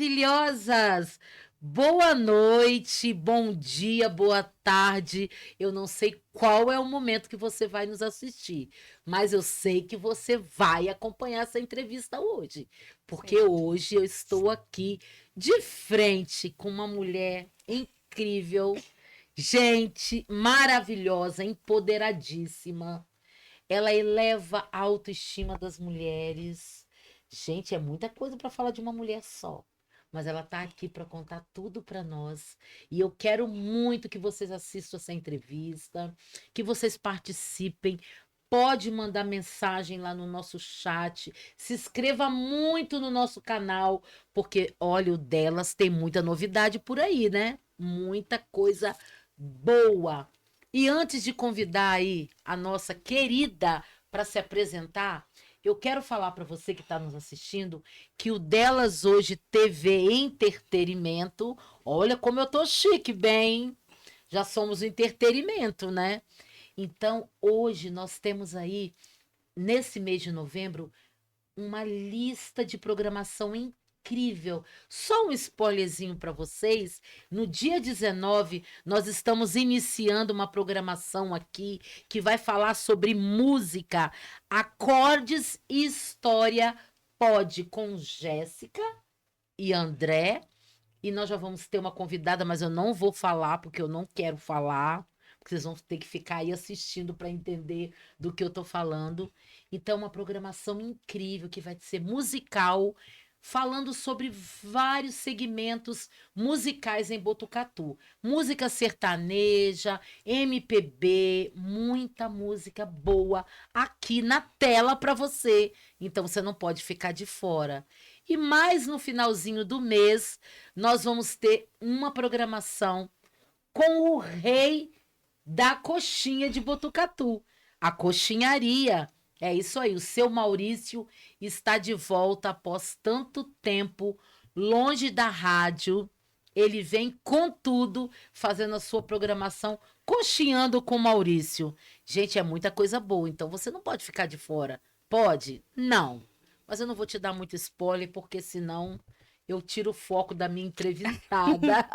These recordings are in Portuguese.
maravilhosas! Boa noite, bom dia, boa tarde. Eu não sei qual é o momento que você vai nos assistir, mas eu sei que você vai acompanhar essa entrevista hoje, porque Sim. hoje eu estou aqui de frente com uma mulher incrível, gente maravilhosa, empoderadíssima. Ela eleva a autoestima das mulheres. Gente, é muita coisa para falar de uma mulher só. Mas ela está aqui para contar tudo para nós. E eu quero muito que vocês assistam essa entrevista, que vocês participem. Pode mandar mensagem lá no nosso chat. Se inscreva muito no nosso canal, porque olha, o delas tem muita novidade por aí, né? Muita coisa boa. E antes de convidar aí a nossa querida para se apresentar, eu quero falar para você que está nos assistindo que o Delas Hoje TV Entretenimento, olha como eu tô chique, bem, já somos o entretenimento, né? Então, hoje nós temos aí, nesse mês de novembro, uma lista de programação incrível. Só um spoilerzinho para vocês. No dia 19, nós estamos iniciando uma programação aqui que vai falar sobre música, acordes e história. Pode com Jéssica e André. E nós já vamos ter uma convidada, mas eu não vou falar porque eu não quero falar. Porque vocês vão ter que ficar aí assistindo para entender do que eu estou falando. Então, uma programação incrível que vai ser musical, falando sobre vários segmentos musicais em Botucatu. Música sertaneja, MPB, muita música boa aqui na tela para você. Então, você não pode ficar de fora. E mais no finalzinho do mês, nós vamos ter uma programação com o rei da coxinha de Botucatu, a coxinharia. É isso aí, o seu Maurício está de volta após tanto tempo longe da rádio. Ele vem com tudo, fazendo a sua programação, coxinhando com o Maurício. Gente, é muita coisa boa, então você não pode ficar de fora. Pode? Não. Mas eu não vou te dar muito spoiler, porque senão eu tiro o foco da minha entrevistada,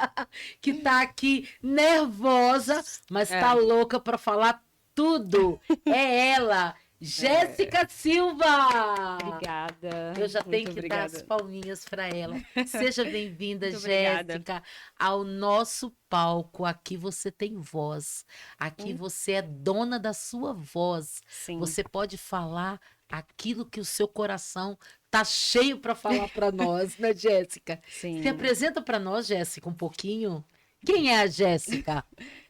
que tá aqui nervosa, mas tá louca para falar tudo. É ela, Jéssica Silva! Obrigada. Eu já tenho Muito que dar obrigada. as palminhas para ela. Seja bem-vinda, Muito obrigada. Jéssica, ao nosso palco. Aqui você tem voz. Aqui você é dona da sua voz. Sim. Você pode falar aquilo que o seu coração tá cheio para falar para nós, né, Jéssica? Sim. Se apresenta para nós, Jéssica, um pouquinho. Quem é a Jéssica?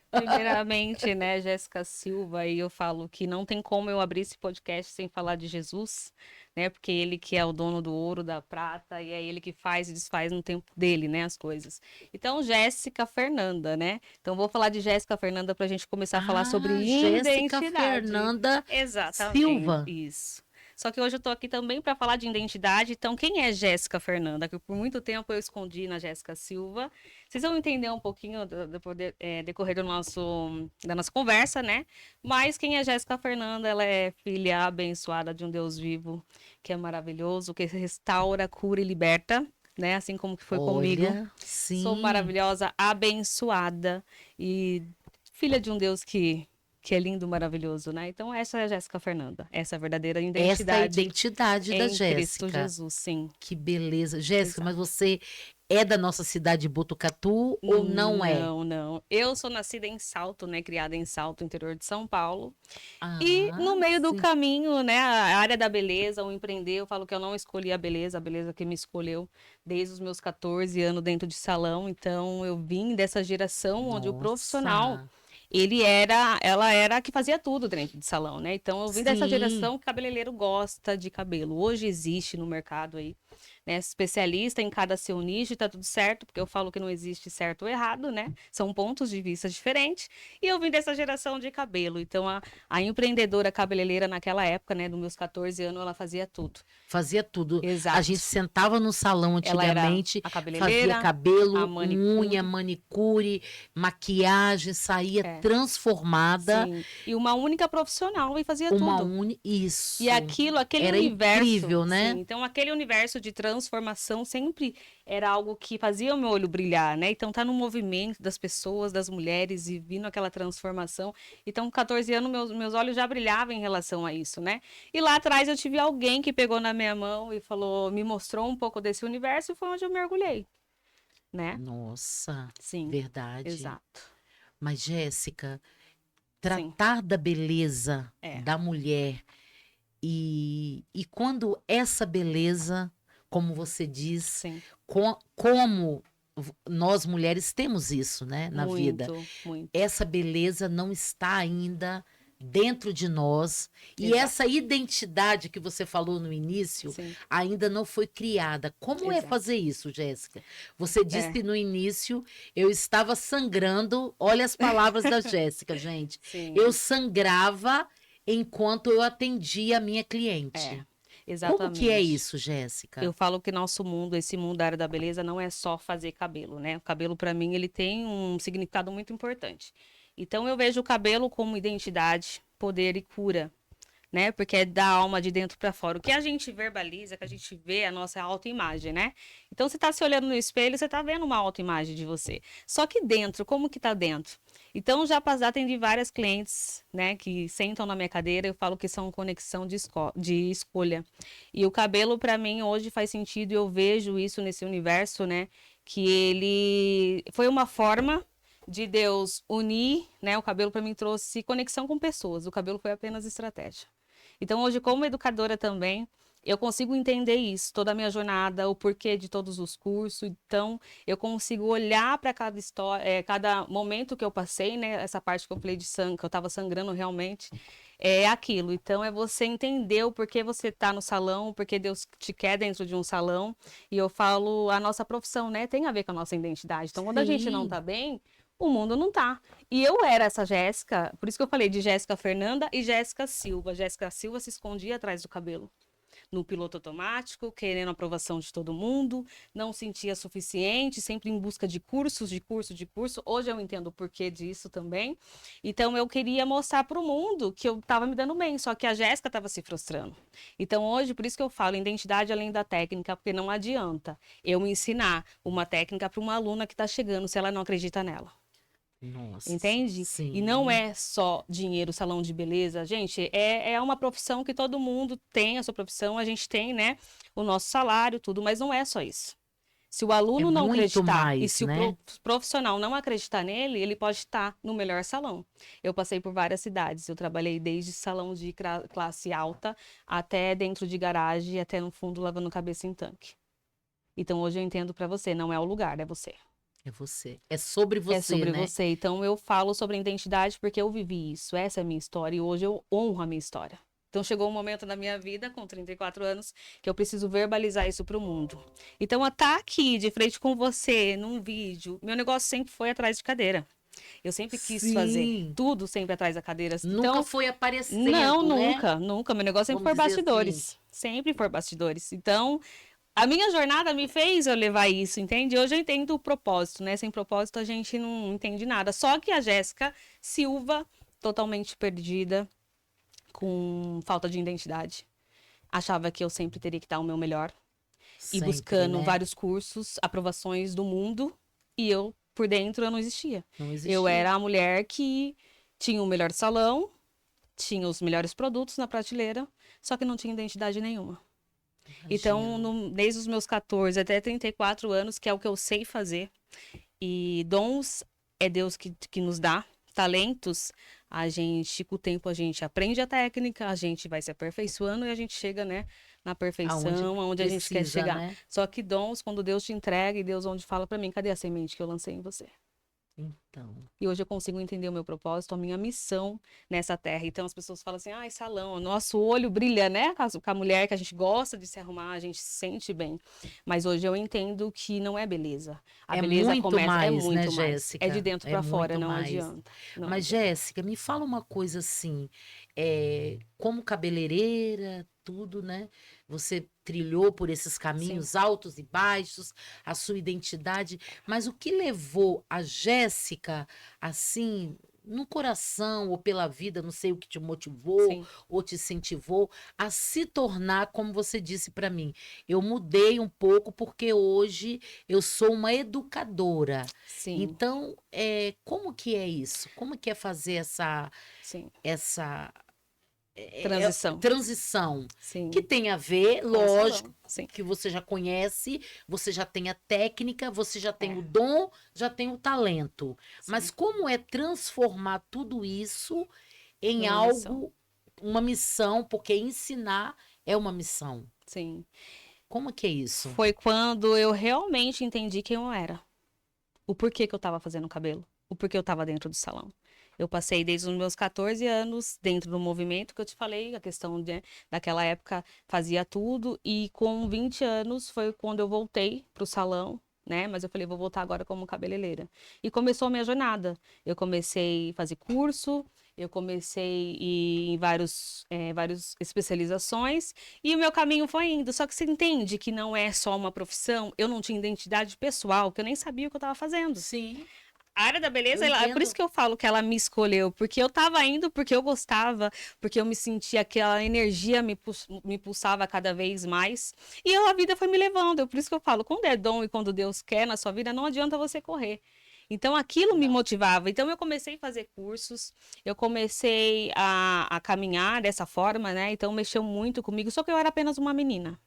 Primeiramente, né, Jéssica Silva, e eu falo que não tem como eu abrir esse podcast sem falar de Jesus, né, porque ele que é o dono do ouro, da prata, e é ele que faz e desfaz no tempo dele, né, as coisas. Então, Jéssica Fernanda, né, então vou falar de Jéssica Fernanda para a gente começar a falar sobre Jéssica identidade. Fernanda Exatamente. Silva. Isso. Só que hoje eu tô aqui também para falar de identidade. Então, quem é Jéssica Fernanda? Que por muito tempo eu escondi na Jéssica Silva. Vocês vão entender um pouquinho decorrer da nossa conversa, né? Mas quem é Jéssica Fernanda? Ela é filha abençoada de um Deus vivo, que é maravilhoso, que restaura, cura e liberta. Né? Assim como que foi comigo. Sim. Sou maravilhosa, abençoada e filha de um Deus que é lindo, maravilhoso, né? Então, essa é a Jéssica Fernanda. Essa é a verdadeira identidade. Essa é a identidade da em Jéssica. Cristo Jesus, sim. Que beleza. Jéssica, Exato. mas você é da nossa cidade de Botucatu ou não é? Não, não. Eu sou nascida em Salto, né? Criada em Salto, interior de São Paulo. Ah, E no meio do sim. caminho, né? A área da beleza, o empreender, eu falo que eu não escolhi a beleza que me escolheu desde os meus 14 anos dentro de salão. Então, eu vim dessa geração onde o profissional... ela era a que fazia tudo dentro de salão, né? Então eu vim dessa Sim. geração que cabeleireiro gosta de cabelo. Hoje existe no mercado aí, né? Especialista em cada seu nicho, tá tudo certo, porque eu falo que não existe certo ou errado, né? São pontos de vista diferentes. E eu vim dessa geração de cabelo. Então a empreendedora cabeleireira naquela época, né? Dos meus 14 anos, ela fazia tudo. Fazia tudo. Exato. A gente sentava no salão Ela era antigamente, a cabeleireira, fazia cabelo, a manicure. unha, manicure, maquiagem, saía transformada. Sim. E uma única profissional e fazia Uma tudo. Isso. E aquele Era universo. incrível, né? Sim, então aquele universo de transformação sempre era algo que fazia o meu olho brilhar, né? Então tá no movimento das pessoas, das mulheres e vindo aquela transformação. Então, com 14 anos, meus olhos já brilhavam em relação a isso, né? E lá atrás eu tive alguém que pegou na minha mão e falou, me mostrou um pouco desse universo e foi onde eu mergulhei, né? Nossa, Sim, verdade. exato. Mas, Jéssica, Sim, tratar da beleza é. da mulher e quando essa beleza, como você diz, Sim, como nós mulheres temos isso, né, na vida. muito, muito. Essa beleza não está ainda dentro de nós e Exato. essa identidade que você falou no início Sim, ainda não foi criada. Como é exato. fazer isso, Jéssica? Você É, disse no início, eu estava sangrando. Olha as palavras da Jéssica, gente. Eu sim, sangrava enquanto eu atendia a minha é, cliente. Como que é exatamente. isso, Jéssica? Eu falo que nosso mundo, esse mundo da área da beleza, não é só fazer cabelo, né? O cabelo, para mim, ele tem um significado muito importante. Então, eu vejo o cabelo como identidade, poder e cura, né? Porque é da alma de dentro para fora. O que a gente verbaliza, que a gente vê é a nossa autoimagem, né? Então, você tá se olhando no espelho, você tá vendo uma autoimagem de você. Só que dentro, como que tá dentro? Então, já atendi várias clientes, né, que sentam na minha cadeira, eu falo que são conexão de escolha. E o cabelo, para mim, hoje faz sentido e eu vejo isso nesse universo, né, que ele foi uma forma de Deus unir, né? O cabelo para mim trouxe conexão com pessoas. O cabelo foi apenas estratégia. Então, hoje, como educadora também, eu consigo entender isso, toda a minha jornada, o porquê de todos os cursos. Então, eu consigo olhar para cada história, cada momento que eu passei, né? Essa parte que eu falei de sangue, que eu estava sangrando realmente, é aquilo. Então, é você entender o porquê você está no salão, o porquê Deus te quer dentro de um salão. E eu falo, a nossa profissão, né? Tem a ver com a nossa identidade. Então, quando a gente não Sim. está bem, o mundo não tá. E eu era essa Jéssica, por isso que eu falei de Jéssica Fernanda e Jéssica Silva. Jéssica Silva se escondia atrás do cabelo. No piloto automático, querendo a aprovação de todo mundo, não sentia suficiente, sempre em busca de cursos, de curso, de curso. Hoje eu entendo o porquê disso também. Então eu queria mostrar para o mundo que eu estava me dando bem, só que a Jéssica estava se frustrando. Então hoje, por isso que eu falo identidade além da técnica, porque não adianta eu ensinar uma técnica para uma aluna que está chegando se ela não acredita nela. Nossa, Entende? E não sim. é só dinheiro, salão de beleza. Gente, é uma profissão que todo mundo tem a sua profissão, a gente tem, né, o nosso salário, tudo, mas não é só isso. Se o É aluno não muito acreditar e mais, se o né? profissional não acreditar nele, ele pode estar no melhor salão. Eu passei por várias cidades, eu trabalhei desde salão de classe alta até dentro de garagem, até no fundo lavando cabeça em tanque. Então hoje eu entendo para você, não é o lugar, é você. É você. É sobre É você, sobre né? você. Então eu falo sobre a identidade porque eu vivi isso. Essa é a minha história e hoje eu honro a minha história. Então chegou um momento na minha vida, com 34 anos, que eu preciso verbalizar isso para o mundo. Então, estar aqui de frente com você, num vídeo, meu negócio sempre foi atrás de cadeira. Eu sempre quis fazer Sim. tudo sempre atrás da cadeira. Nunca Então, foi não, aparecendo, né? nunca, nunca. Meu negócio sempre Vamos foi dizer assim. bastidores. Sempre foi bastidores. Então, a minha jornada me fez eu levar isso, entende? Hoje eu entendo o propósito, né? Sem propósito a gente não entende nada. Só que a Jéssica Silva, totalmente perdida, com falta de identidade, achava que eu sempre teria que dar o meu melhor e Sempre, buscando né? vários cursos, aprovações do mundo, e eu, por dentro, eu não existia. Não Eu existia. era a mulher que tinha o melhor salão, tinha os melhores produtos na prateleira, só que não tinha identidade nenhuma. Então, Imagino. desde os meus 14 até 34 anos, que é o que eu sei fazer, e dons é Deus que nos dá, talentos, a gente, com o tempo, a gente aprende a técnica, a gente vai se aperfeiçoando e a gente chega, né, na Aonde perfeição, aonde a gente quer precisa, chegar. né? Só que dons, quando Deus te entrega e Deus onde fala pra mim, cadê a semente que eu lancei em você? Então, E hoje eu consigo entender o meu propósito, a minha missão nessa terra. Então as pessoas falam assim: ai, salão, o nosso olho brilha, né? Com a mulher que a gente gosta de se arrumar, a gente se sente bem. Mas hoje eu entendo que não é beleza. A é beleza muito começa, é mais, né, muito mais. É de Jéssica? dentro É para fora, muito não mais. adianta. Não Mas, adianta. Jéssica, me fala uma coisa assim, como cabeleireira, tudo, né? Você trilhou por esses Sim. caminhos altos e baixos, a sua identidade, mas o que levou a Jéssica, assim, no coração ou pela vida, não sei o que te motivou Sim, ou te incentivou a se tornar, como você disse para mim, eu mudei um pouco porque hoje eu sou uma educadora. sim, Então, como que é isso? Como que é fazer sim. essa Transição. transição? Que Sim, tem a ver, com o lógico, salão. Sim. que você já conhece, você já tem a técnica, você já tem É, o dom, já tem o talento. Mas sim. como é transformar tudo isso em Numa missão. algo, uma missão, porque ensinar é uma missão. Sim. Como que é isso? Foi quando eu realmente entendi quem eu era. O porquê que eu tava fazendo cabelo. O porquê eu tava dentro do salão. Eu passei desde os meus 14 anos dentro do movimento que eu te falei, a questão daquela época fazia tudo, e com 20 anos foi quando eu voltei pro salão, né? Mas eu falei, vou voltar agora como cabeleireira. E começou a minha jornada. Eu comecei a fazer curso, eu comecei a ir em várias especializações, e o meu caminho foi indo. Só que você entende que não é só uma profissão, eu não tinha identidade pessoal, que eu nem sabia o que eu estava fazendo. Sim, A área da eu beleza, é por isso entendo. que eu falo que ela me escolheu, porque eu tava indo porque eu gostava, porque eu me sentia aquela energia me pulsava cada vez mais, e a vida foi me levando. Por isso que eu falo, quando é dom e quando Deus quer na sua vida, não adianta você correr. Então aquilo me Não. motivava. Então eu comecei a fazer cursos, eu comecei a caminhar dessa forma, né? Então mexeu muito comigo, só que eu era apenas uma menina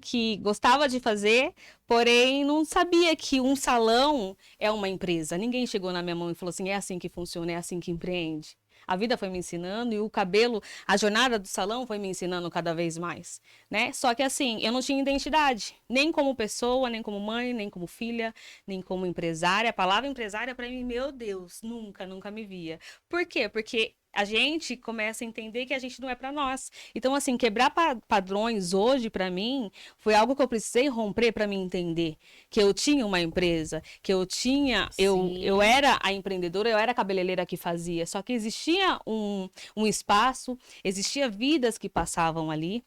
que gostava de fazer, porém não sabia que um salão é uma empresa. Ninguém chegou na minha mão e falou assim: é assim que funciona, é assim que empreende. A vida foi me ensinando e o cabelo, a jornada do salão foi me ensinando cada vez mais, né? Só que assim, eu não tinha identidade, nem como pessoa, nem como mãe, nem como filha, nem como empresária. A palavra empresária para mim, meu Deus, nunca me via. Por quê? Porque a gente começa a entender que a gente não é para nós. Então, assim, quebrar padrões hoje, para mim, foi algo que eu precisei romper para me entender. Que eu tinha uma empresa, que eu tinha. Eu Sim. era a empreendedora, eu era a cabeleireira que fazia. Só que existia um espaço, existia vidas que passavam ali.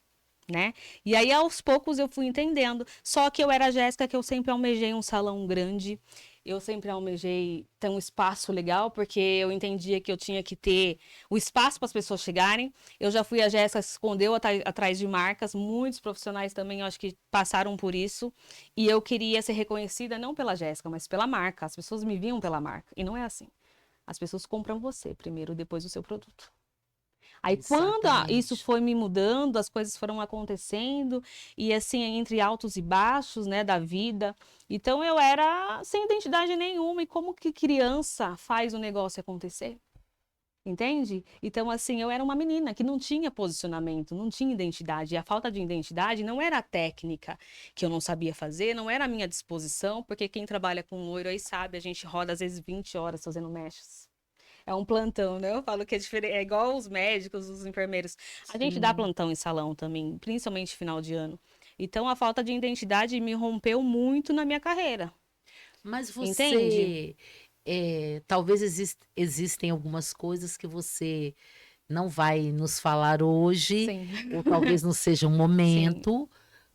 Né? E aí, aos poucos, eu fui entendendo. Só que eu era a Jéssica, que eu sempre almejei um salão grande. Eu sempre almejei ter um espaço legal, porque eu entendia que eu tinha que ter o espaço para as pessoas chegarem. Eu já fui a Jéssica que se escondeu atrás de marcas, muitos profissionais também, eu acho que passaram por isso. E eu queria ser reconhecida não pela Jéssica, mas pela marca. As pessoas me viam pela marca. E não é assim. As pessoas compram você primeiro, depois o seu produto. Aí quando isso Exatamente. foi me mudando, as coisas foram acontecendo, e assim, entre altos e baixos, né, da vida. Então eu era sem identidade nenhuma, e como que criança faz o negócio acontecer? Entende? Então, assim, eu era uma menina que não tinha posicionamento, não tinha identidade. E a falta de identidade não era a técnica que eu não sabia fazer, não era a minha disposição, porque quem trabalha com loiro aí sabe, a gente roda às vezes 20 horas fazendo mechas. É um plantão, né? Eu falo que é diferente, é igual os médicos, os enfermeiros. A gente dá Sim. plantão em salão também, principalmente final de ano. Então a falta de identidade me rompeu muito na minha carreira. Mas Entende? você, talvez existem algumas coisas que você não vai nos falar hoje, Sim. ou talvez não seja um Sim. momento.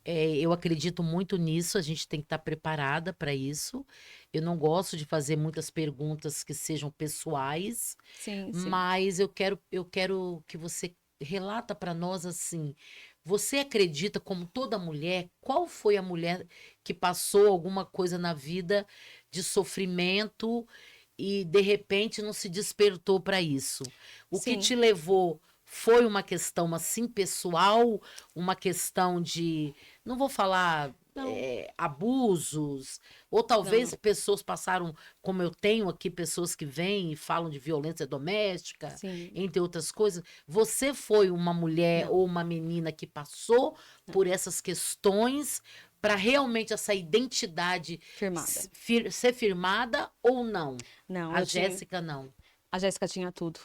Eu acredito muito nisso, a gente tem que estar preparada para isso. Eu não gosto de fazer muitas perguntas que sejam pessoais, Sim, sim. mas eu quero que você relata para nós assim. Você acredita, como toda mulher, qual foi a mulher que passou alguma coisa na vida de sofrimento e de repente não se despertou para isso? O que Sim. te levou foi uma questão assim pessoal, uma questão de, não vou falar Não, abusos, ou não, talvez não. pessoas passaram, como eu tenho aqui, pessoas que vêm e falam de violência doméstica, Sim. entre outras coisas. Você foi uma mulher Não, ou uma menina que passou não. por essas questões para realmente essa identidade Firmada. ser firmada ou não? Não, A eu tinha. Jéssica não. A Jéssica tinha tudo.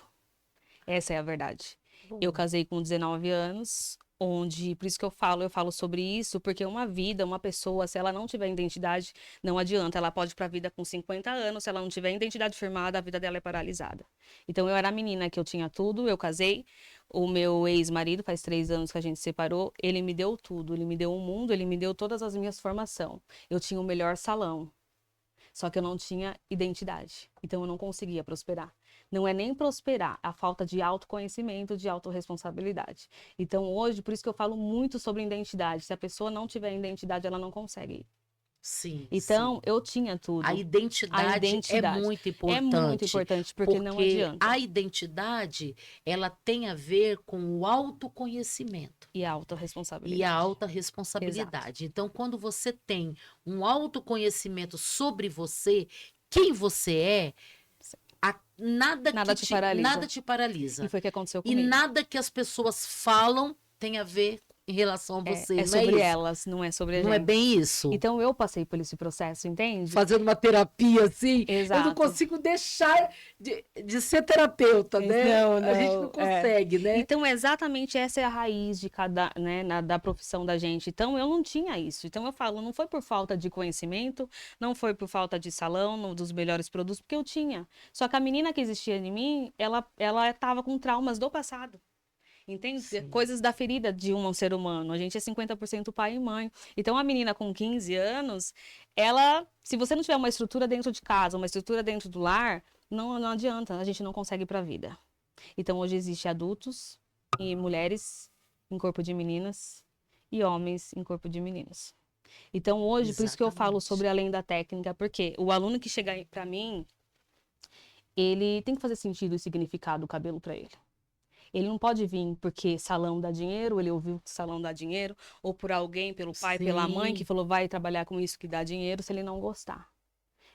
Essa é a verdade. Eu Bom, casei com 19 anos, onde, por isso que eu falo sobre isso, porque uma vida, uma pessoa, se ela não tiver identidade, não adianta. Ela pode ir para a vida com 50 anos, se ela não tiver identidade firmada, a vida dela é paralisada. Então eu era a menina que eu tinha tudo, eu casei. O meu ex-marido, faz 3 anos que a gente se separou, ele me deu tudo, ele me deu o mundo, ele me deu todas as minhas formações. Eu tinha o melhor salão. Só que eu não tinha identidade. Então eu não conseguia prosperar. Não é nem prosperar, a falta de autoconhecimento, de autorresponsabilidade. Então hoje, por isso que eu falo muito sobre identidade. Se a pessoa não tiver identidade, ela não consegue. Sim, sim. Então eu tinha A tudo. A identidade é identidade muito é muito importante, importante, porque não porque adianta. a identidade, ela tem a ver com o autoconhecimento E a e a autorresponsabilidade. alta Exato. responsabilidade. Então, quando você tem um autoconhecimento sobre você, quem você é, nada Nada te paralisa. nada te E paralisa. foi o que aconteceu E comigo. nada que as pessoas falam tem a ver em relação a você, É não é sobre isso? elas, não é sobre a Não é gente. bem isso? Então eu passei por esse processo, entende? Fazendo uma terapia assim, eu não Exato. consigo deixar de ser terapeuta, né? Não, A gente não não, consegue, né? Então, exatamente essa é a raiz de cada, né, da profissão da gente. Então, eu não tinha isso. Então, eu falo, não foi por falta de conhecimento, não foi por falta de salão, dos melhores produtos, porque eu tinha. Só que a menina que existia em mim, ela estava com traumas do passado. Entende? Sim. Coisas da ferida de um ser humano. A gente é 50% pai e mãe. Então, a menina com 15 anos, ela, se você não tiver uma estrutura dentro de casa, uma estrutura dentro do lar, não adianta, a gente não consegue ir para a vida. Então, hoje existe adultos e mulheres em corpo de meninas e homens em corpo de meninos. Então, hoje, por isso que eu falo Exatamente. sobre além da técnica, porque o aluno que chega para mim, ele tem que fazer sentido e significado o cabelo para ele. Ele não pode vir porque salão dá dinheiro, ele ouviu que salão dá dinheiro, ou por alguém, pelo pai, pela mãe, que Sim. falou vai trabalhar com isso que dá dinheiro, se ele não gostar.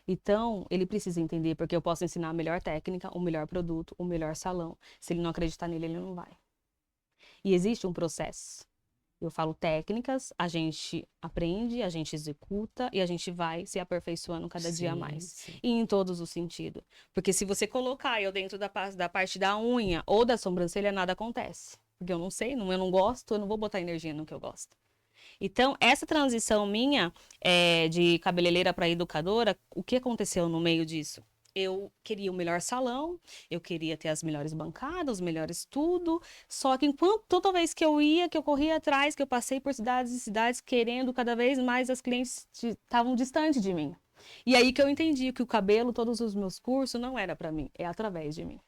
Então, ele precisa entender, porque eu posso ensinar a melhor técnica, o melhor produto, o melhor salão. Se ele não acreditar nele, ele não vai. E existe um processo. Eu falo técnicas, a gente aprende, a gente executa e a gente vai se aperfeiçoando cada dia mais. Sim. E em todos os sentidos. Porque se você colocar eu dentro da parte da unha ou da sobrancelha, nada acontece. Porque eu não sei, eu não gosto, eu não vou botar energia no que eu gosto. Então, essa transição minha de cabeleireira para educadora, o que aconteceu no meio disso? Eu queria o melhor salão, eu queria ter as melhores bancadas, os melhores tudo. Só que toda vez que eu ia, que eu corria atrás, que eu passei por cidades e cidades querendo cada vez mais, as clientes estavam distantes de mim. E aí que eu entendi que o cabelo, todos os meus cursos, não era para mim, é através de mim.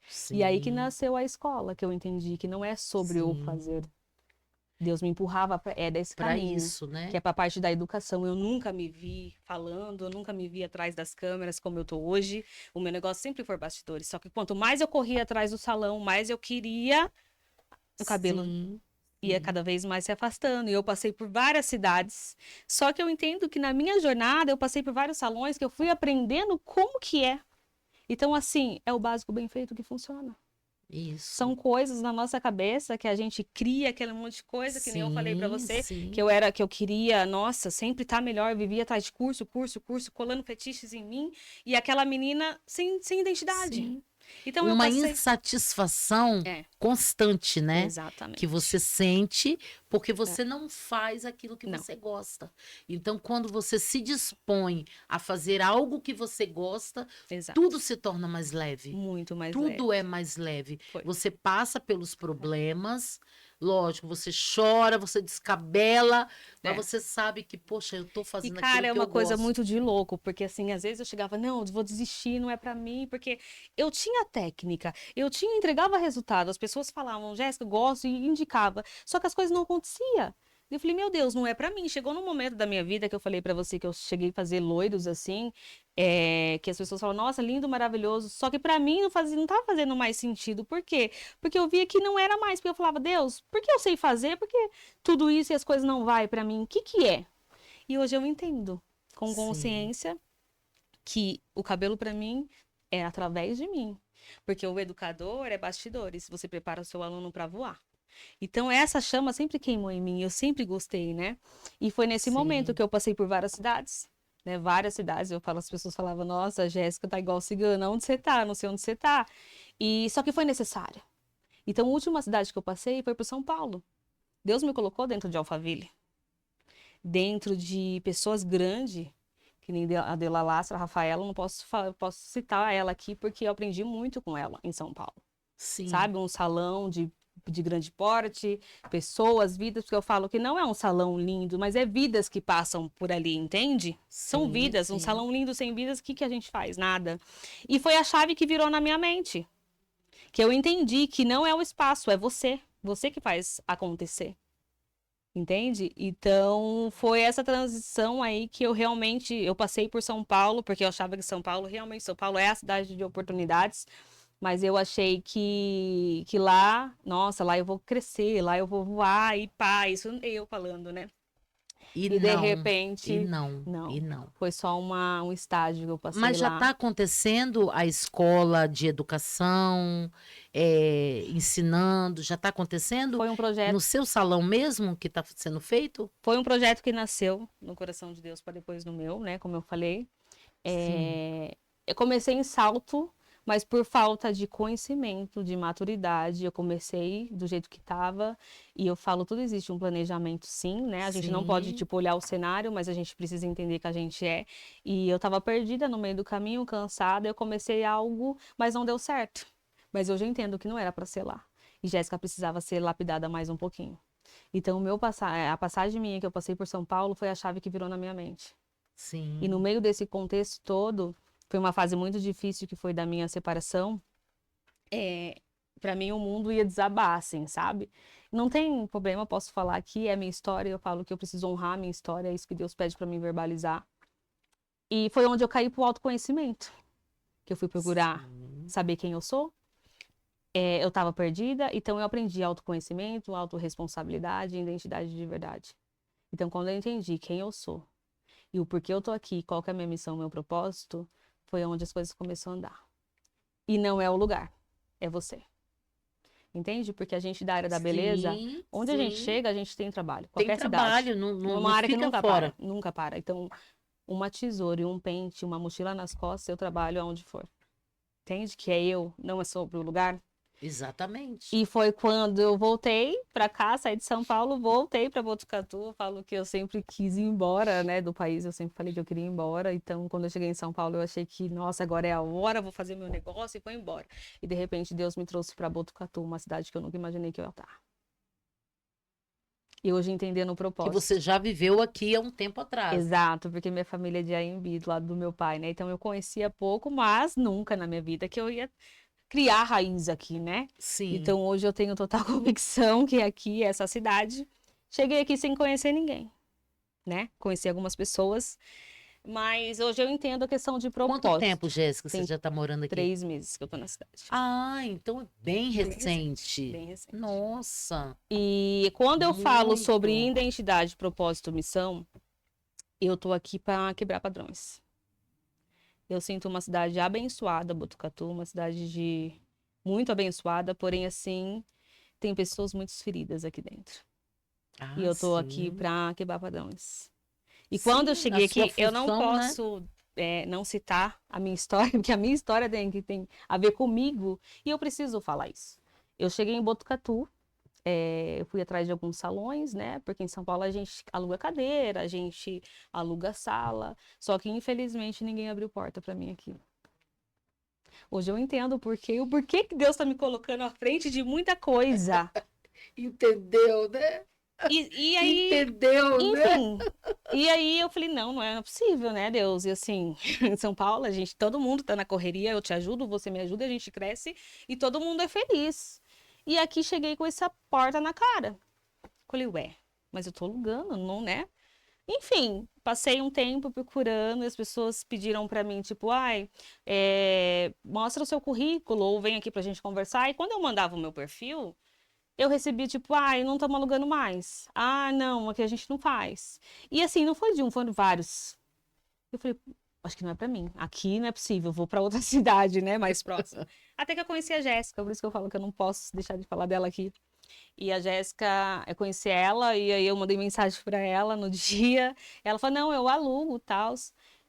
Sim. E aí que nasceu a escola, que eu entendi que não é sobre eu fazer. Deus me empurrava desse caminho, isso, né? que é para a parte da educação. Eu nunca me vi falando, eu nunca me vi atrás das câmeras como eu tô hoje. O meu negócio sempre foi bastidores. Só que quanto mais eu corria atrás do salão, mais eu queria, o cabelo ia cada vez mais se afastando. E eu passei por várias cidades. Só que eu entendo que na minha jornada eu passei por vários salões que eu fui aprendendo como que é. Então, assim, é o básico bem feito que funciona. Isso. São coisas na nossa cabeça que a gente cria aquele monte de coisa, que nem eu falei pra você, sim. que eu queria, nossa, sempre tá melhor, eu vivia atrás de curso, colando fetiches em mim, e aquela menina sem identidade. Sim. Então Uma eu passei... insatisfação constante, né? Exatamente. Que você sente porque você não faz aquilo que Não. você gosta. Então, quando você se dispõe a fazer algo que você gosta, Exato. tudo se torna mais leve. Muito mais tudo leve. Tudo é mais leve. Foi. Você passa pelos problemas, lógico, você chora, você descabela, mas você sabe que, poxa, eu tô fazendo aquilo que eu gosto. E, cara, é uma coisa muito de louco, porque assim, às vezes eu chegava, não, vou desistir, não é pra mim, porque eu tinha técnica, entregava resultado, as pessoas falavam, Jéssica, eu gosto, e indicava, só que as coisas não aconteciam. Eu falei, meu Deus, não é pra mim. Chegou num momento da minha vida que eu falei pra você que eu cheguei a fazer loiros assim, que as pessoas falam, nossa, lindo, maravilhoso. Só que pra mim não tava fazendo mais sentido. Por quê? Porque eu via que não era mais. Porque eu falava, Deus, por que eu sei fazer? Por que tudo isso e as coisas não vai pra mim? O que é? E hoje eu entendo, com consciência, que o cabelo pra mim é através de mim. Porque o educador é bastidores. Você prepara o seu aluno pra voar. Então, essa chama sempre queimou em mim, eu sempre gostei, né? E foi nesse momento que eu passei por várias cidades, né? Várias cidades, as pessoas falavam, nossa, a Jéssica tá igual cigana, onde você tá? Não sei onde você tá. E só que foi necessário. Então, a última cidade que eu passei foi por São Paulo. Deus me colocou dentro de Alphaville. Dentro de pessoas grandes, que nem a Dela Lastra, a Rafaela, não posso citar ela aqui, porque eu aprendi muito com ela em São Paulo. Sim. Sabe? Um salão de de grande porte, pessoas, vidas, porque eu falo que não é um salão lindo, mas é vidas que passam por ali, entende? São Sim, vidas, um sim. salão lindo sem vidas, o que que a gente faz? Nada. E foi a chave que virou na minha mente, que eu entendi que não é o espaço, é você que faz acontecer. Entende? Então, foi essa transição aí que eu passei por São Paulo, porque eu achava que São Paulo é a cidade de oportunidades, mas eu achei que lá, nossa, lá eu vou crescer, lá eu vou voar e pá, isso eu falando, né? E E de não, e repente, não, e não, não. foi só um estágio que eu passei Mas já lá. está acontecendo a escola de educação, ensinando, já está acontecendo Foi um projeto, no seu salão mesmo que está sendo feito? foi um projeto que nasceu no coração de Deus para depois no meu, né? Como eu falei. Sim, Eu comecei em Salto, mas por falta de conhecimento, de maturidade, eu comecei do jeito que estava. E eu falo, tudo existe um planejamento, sim, né? A gente não pode, sim, tipo, olhar o cenário, mas a gente precisa entender que a gente é. E eu estava perdida no meio do caminho, cansada. Eu comecei algo, mas não deu certo. Mas hoje eu entendo que não era para ser lá. E Jéssica precisava ser lapidada mais um pouquinho. Então, a passagem minha que eu passei por São Paulo foi a chave que virou na minha mente. E no sim. meio desse contexto todo, foi uma fase muito difícil que foi da minha separação. Para mim, o mundo ia desabar, assim, sabe? Não tem problema, eu posso falar aqui, é minha história, eu falo que eu preciso honrar a minha história, é isso que Deus pede para mim verbalizar. E foi onde eu caí pro autoconhecimento, que eu fui procurar Sim. saber quem eu sou. Eu estava perdida, então eu aprendi autoconhecimento, autorresponsabilidade e identidade de verdade. Então, quando eu entendi quem eu sou e o porquê eu tô aqui, qual que é a minha missão, meu propósito, foi onde as coisas começaram a andar. E não é o lugar, é você. Entende? Porque a gente da área da beleza, Sim, onde a gente sim. chega, a gente tem trabalho. Tem Qualquer cidade. trabalho, não, É não, uma não área que fica nunca para, fora. nunca para. Então, uma tesoura e um pente, uma mochila nas costas, eu trabalho aonde for. Entende? Que é eu, não é sobre o lugar. Exatamente. E foi quando eu voltei para cá, saí de São Paulo, voltei para Botucatu. Eu falo que eu sempre quis ir embora, né, do país. Eu sempre falei que eu queria ir embora. Então, quando eu cheguei em São Paulo, eu achei que, nossa, agora é a hora, vou fazer meu negócio e vou embora. E de repente, Deus me trouxe para Botucatu, uma cidade que eu nunca imaginei que eu ia estar. E hoje entendendo o Que você propósito. já viveu aqui há um tempo atrás. Exato, porque minha família é de Anhembi, do lado do meu pai, né? Então eu conhecia pouco, mas nunca na minha vida que eu ia criar raiz aqui, né? Sim. Então hoje eu tenho total convicção que aqui é essa cidade. Cheguei aqui sem conhecer ninguém, né? Conheci algumas pessoas, mas hoje eu entendo a questão de Quanto tempo, propósito. Jéssica, você Tem já está morando aqui? 3 meses que eu tô na cidade. Ah, então é bem Bem recente, recente. bem recente. Nossa, E quando eu falo sobre muito. identidade, propósito, missão, eu tô aqui para quebrar padrões. Eu sinto uma cidade abençoada, Botucatu, uma cidade muito abençoada, porém assim, tem pessoas muito feridas aqui dentro. E Ah, eu tô aqui sim. para quebrar padrões. E quando eu Sim, a cheguei sua aqui, eu não função, né? posso não citar a minha história, porque a minha história tem a ver comigo, e eu preciso falar isso. Eu cheguei em Botucatu, eu fui atrás de alguns salões, né? Porque em São Paulo a gente aluga cadeira, a gente aluga sala, só que infelizmente ninguém abriu porta para mim aqui. Hoje eu entendo o porquê que Deus está me colocando à frente de muita coisa. Entendeu, né? E aí, Entendeu, né? enfim. E aí eu falei, não, não é possível, né, Deus? E assim, em São Paulo, todo mundo tá na correria, eu te ajudo, você me ajuda, a gente cresce e todo mundo é feliz. E aqui cheguei com essa porta na cara. Falei, ué, mas eu tô alugando, não, né? Enfim, passei um tempo procurando e as pessoas pediram pra mim, tipo, ai, mostra o seu currículo ou vem aqui pra gente conversar. E quando eu mandava o meu perfil, eu recebia, tipo, ai, não estamos alugando mais. Ah, não, aqui a gente não faz. E assim, não foi de um, foram vários. Eu falei, acho que não é pra mim. Aqui não é possível, eu vou pra outra cidade, né, mais próxima. Até que eu conheci a Jéssica, por isso que eu falo que eu não posso deixar de falar dela aqui. E a Jéssica, eu conheci ela e aí eu mandei mensagem para ela no dia. Ela falou: "Não, eu alugo, tal".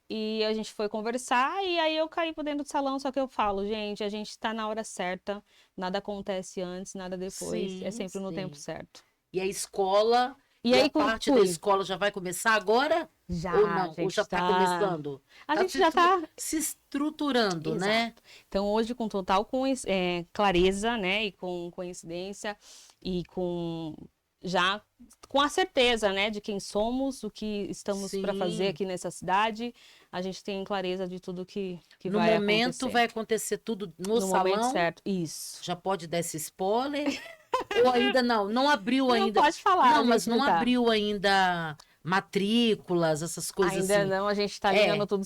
E a gente foi conversar e aí eu caí por dentro do salão, só que eu falo, gente, a gente tá na hora certa, nada acontece antes, nada depois, é Sim, sempre no tempo sim. certo. E a escola E aí a parte da escola já vai começar agora? Já, Ou não? Ou gente já está tá... começando? A Tá gente já tá... se estruturando, né? Exato. Então, hoje, com total clareza, né, e com coincidência, e com já com a certeza, né, de quem somos, o que estamos para fazer Sim. aqui nessa cidade, a gente tem clareza de tudo que No vai momento acontecer. vai acontecer tudo no No momento salão? certo. Isso. Já pode dar esse spoiler? Ou ainda não? Não abriu Não ainda. pode falar, Não, a mas gente não não tá. abriu ainda matrículas, essas coisas Ainda assim. não, a gente tá É. alinhando tudo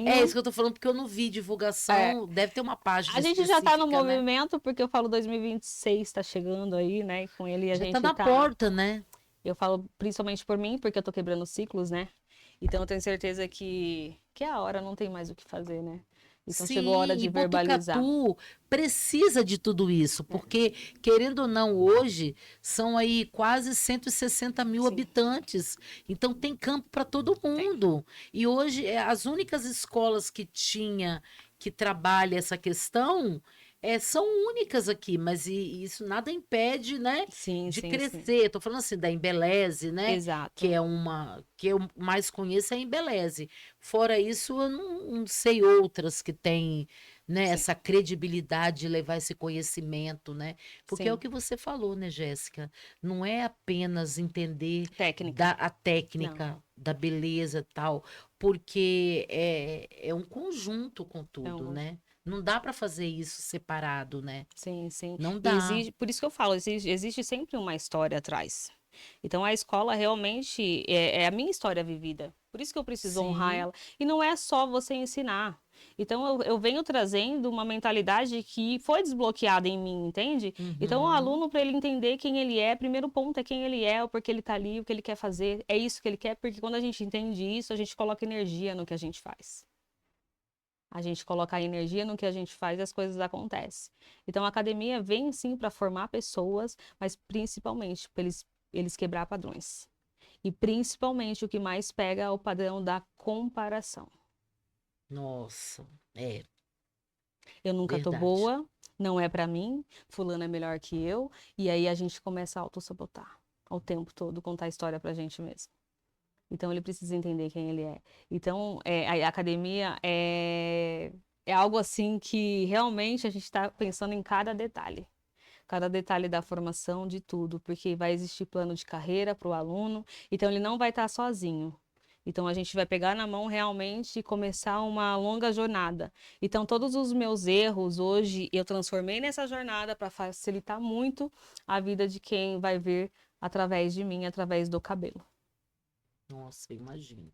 É certinho. isso que eu tô falando, porque eu não vi É. divulgação. Deve ter uma página A gente já tá no específica, né? movimento, porque eu falo 2026 tá chegando aí, né? E com ele a Já tá gente na tá. porta, né? Eu falo principalmente por mim, porque eu tô quebrando ciclos, né? Então eu tenho certeza que é a hora, não tem mais o que fazer, né? Então chegou a hora Sim, de e verbalizar. Botucatu precisa de tudo isso, porque, querendo ou não, hoje são aí quase 160 mil Sim, habitantes. Então tem campo para todo tem. mundo. E hoje as únicas escolas que tinha que trabalha essa questão são únicas aqui, mas isso nada impede, né, Sim, de sim, sim. crescer. Estou falando assim da Embeleze, né? Que Exato. é uma que eu mais conheço é a Embeleze. Fora isso, eu não sei outras que têm, né, Sim, essa credibilidade de levar esse conhecimento, né? Porque é o sim. que você falou, né, Jéssica? Não é apenas entender Técnica. a Não, técnica da beleza e tal, porque é um conjunto com tudo, não. né? Não dá para fazer isso separado, né? Sim, sim. Não E dá. exige, por isso que eu falo, existe sempre uma história atrás. Então a escola realmente é a minha história vivida. Por isso que eu preciso honrar Sim. ela. E não é só você ensinar. Então eu venho trazendo uma mentalidade que foi desbloqueada em mim, entende? Então o Uhum. aluno, para ele entender quem ele é, primeiro ponto é quem ele é, o porquê ele tá ali, o que ele quer fazer. É isso que ele quer, porque quando a gente entende isso, a gente coloca energia no que a gente faz. A gente coloca a energia no que a gente faz e as coisas acontecem. Então a academia vem sim para formar pessoas, mas principalmente para eles quebrar padrões. E principalmente o que mais pega é o padrão da comparação. Nossa, é Eu nunca tô verdade. boa, não é para mim, fulano é melhor que eu, e aí a gente começa a autossabotar o tempo todo, contar a história pra gente mesmo. Então ele precisa entender quem ele é. Então a academia é algo assim que realmente a gente está pensando em cada detalhe da formação de tudo, porque vai existir plano de carreira para o aluno, então ele não vai estar sozinho. Então a gente vai pegar na mão realmente e começar uma longa jornada. Então todos os meus erros hoje eu transformei nessa jornada para facilitar muito a vida de quem vai ver através de mim, através do cabelo. Nossa, imagino.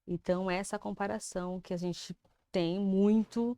Então, essa comparação que a gente tem muito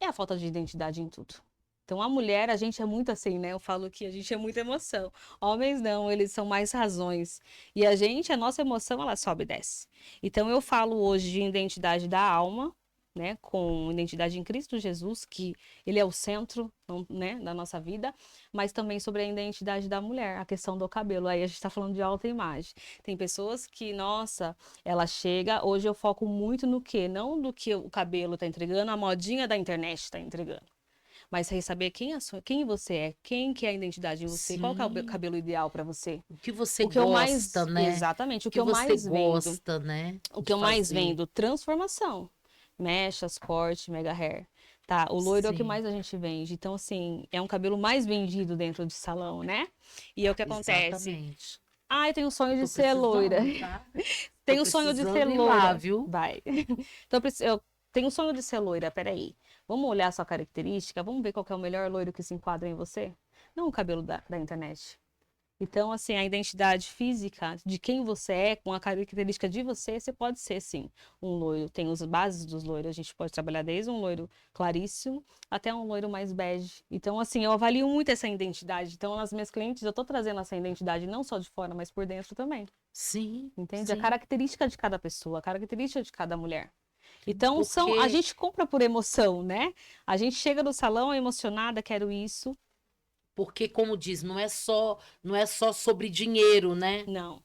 é a falta de identidade em tudo. Então, a mulher, a gente é muito assim, né? Eu falo que a gente é muita emoção. Homens não, eles são mais razões. E a nossa emoção, ela sobe e desce. Então, eu falo hoje de identidade da alma, né? Com identidade em Cristo Jesus, que ele é o centro, né? Da nossa vida, mas também sobre a identidade da mulher, a questão do cabelo. Aí a gente tá falando de autoimagem. Tem pessoas que, nossa, ela chega, hoje eu foco muito no quê? Não do que o cabelo tá entregando, a modinha da internet tá entregando. Mas sem saber quem você é, quem que é a identidade em você, qual que é o Sim. cabelo ideal para você. O que você O que eu gosta, mais, né? exatamente, O o que que eu você mais vendo, gosta, né? o que De eu mais fazer. vendo, transformação. Mechas, corte, mega hair. Tá, o loiro é o que Sim, mais a gente vende. Então, assim, é um cabelo mais vendido dentro de salão, né? E é o que acontece. exatamente. Ah, eu tenho um sonho de Tô ser loira. precisando, tá? Tô Tenho um sonho de ser precisando ir lá, loira. viu? Vai. Então, eu tenho um sonho de ser loira, peraí. Vamos olhar a sua característica, vamos ver qual que é o melhor loiro que se enquadra em você? Não o cabelo da internet. Então, assim, a identidade física de quem você é, com a característica de você, você pode ser, sim, um loiro. Tem as bases dos loiros, a gente pode trabalhar desde um loiro claríssimo até um loiro mais bege. Então, assim, eu avalio muito essa identidade. Então, nas minhas clientes, eu tô trazendo essa identidade não só de fora, mas por dentro também. Sim, Entende? A sim. característica de cada pessoa, a característica de cada mulher. Então, a Porque gente compra por emoção, né? A gente chega no salão emocionada, quero isso. porque como diz, não é só sobre dinheiro, né? Não,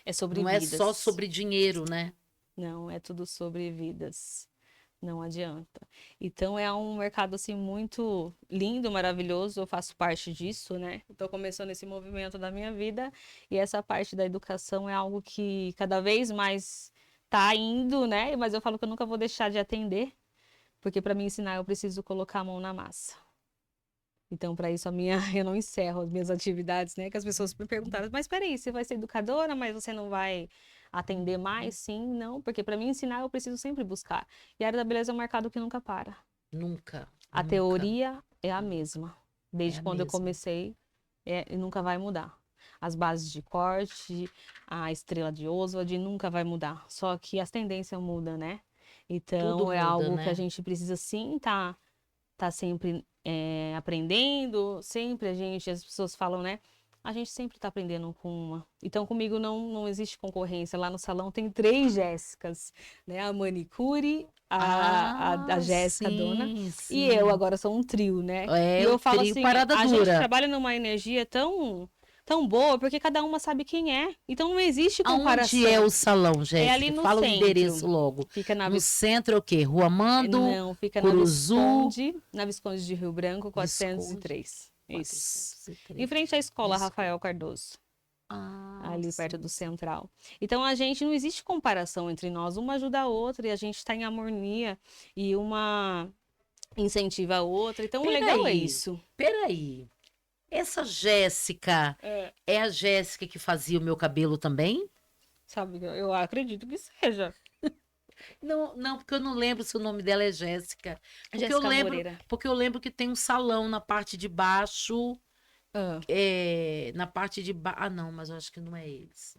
é sobre Não é só vidas. sobre dinheiro, né? Não, é tudo sobre vidas. Não adianta. Então é um mercado assim muito lindo, maravilhoso. Eu faço parte disso, né? Estou começando esse movimento da minha vida e essa parte da educação é algo que cada vez mais tá indo, né? Mas eu falo que eu nunca vou deixar de atender, porque para me ensinar eu preciso colocar a mão na massa. Então, para isso, eu não encerro as minhas atividades, né? Que as pessoas me perguntaram, mas peraí, você vai ser educadora, mas você não vai atender mais? Sim, não, porque para mim ensinar eu preciso sempre buscar. E a área da beleza é um mercado que nunca para. Nunca, A nunca. teoria é a mesma. É Desde a quando eu mesma. comecei, e nunca vai mudar. As bases de corte, a estrela de Oswald nunca vai mudar. Só que as tendências mudam, né? Tudo Então, é muda, algo que a né? gente precisa sim tá sempre aprendendo, sempre as pessoas falam, né? A gente sempre tá aprendendo com uma. Então, comigo não existe concorrência. Lá no salão tem 3 Jéssicas, né? A manicure, a Ah, Jéssica, a dona, sim, e eu sim. agora sou um trio, né? E É o eu falo trio assim, parada a gente dura. trabalha numa energia tão boa, porque cada uma sabe quem é. Então, não existe Aonde é comparação. o salão, É ali Jéssica? no Fala o endereço centro. logo. Fica No centro é o quê? Rua Mando, não, fica Curuzu, Na Visconde de Rio Branco, Visconde 403. Isso. Em 403. frente à escola Rafael Desculpa. Cardoso, Ah, ali perto sim, do sim. Central. Então a gente não existe comparação entre nós, uma ajuda a outra e a gente está em harmonia e uma incentiva a outra. Então o legal é Peraí, isso. peraí. Essa Jéssica É, é a Jéssica que fazia o meu cabelo também? sabe, eu acredito que seja. Não, não, porque eu não lembro se o nome dela é Jéssica. Jéssica Moreira. Porque eu lembro que tem um salão na parte de baixo, Ah, na parte de baixo. Ah, não, mas eu acho que não é eles.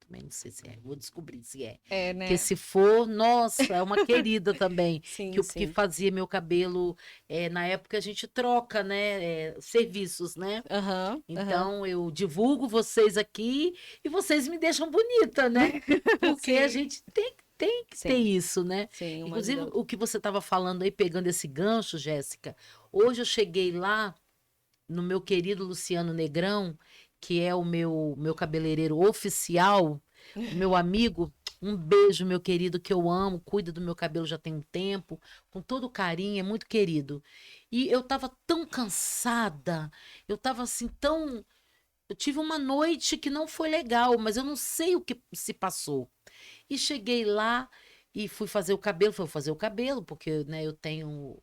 Também não sei se é. Vou descobrir se é. é, Porque né? se for, nossa, é uma querida também, Sim, que sim. fazia meu cabelo. Na época a gente troca, né? Serviços, né? Aham, aham. Então eu divulgo vocês aqui e vocês me deixam bonita, né? Porque a Sim, gente tem que ter sim, isso, né? sim, uma Inclusive, ajuda. o que você estava falando aí, pegando esse gancho, Jéssica. Hoje eu cheguei lá no meu querido Luciano Negrão, que é o meu cabeleireiro oficial, o meu amigo. Um beijo, meu querido, que eu amo, cuida do meu cabelo já tem um tempo, com todo carinho, é muito querido. E eu tava tão cansada, eu tava assim, tão. Eu tive uma noite que não foi legal, mas eu não sei o que se passou. E cheguei lá e fui fazer o cabelo, fui fazer o cabelo, porque né, eu tenho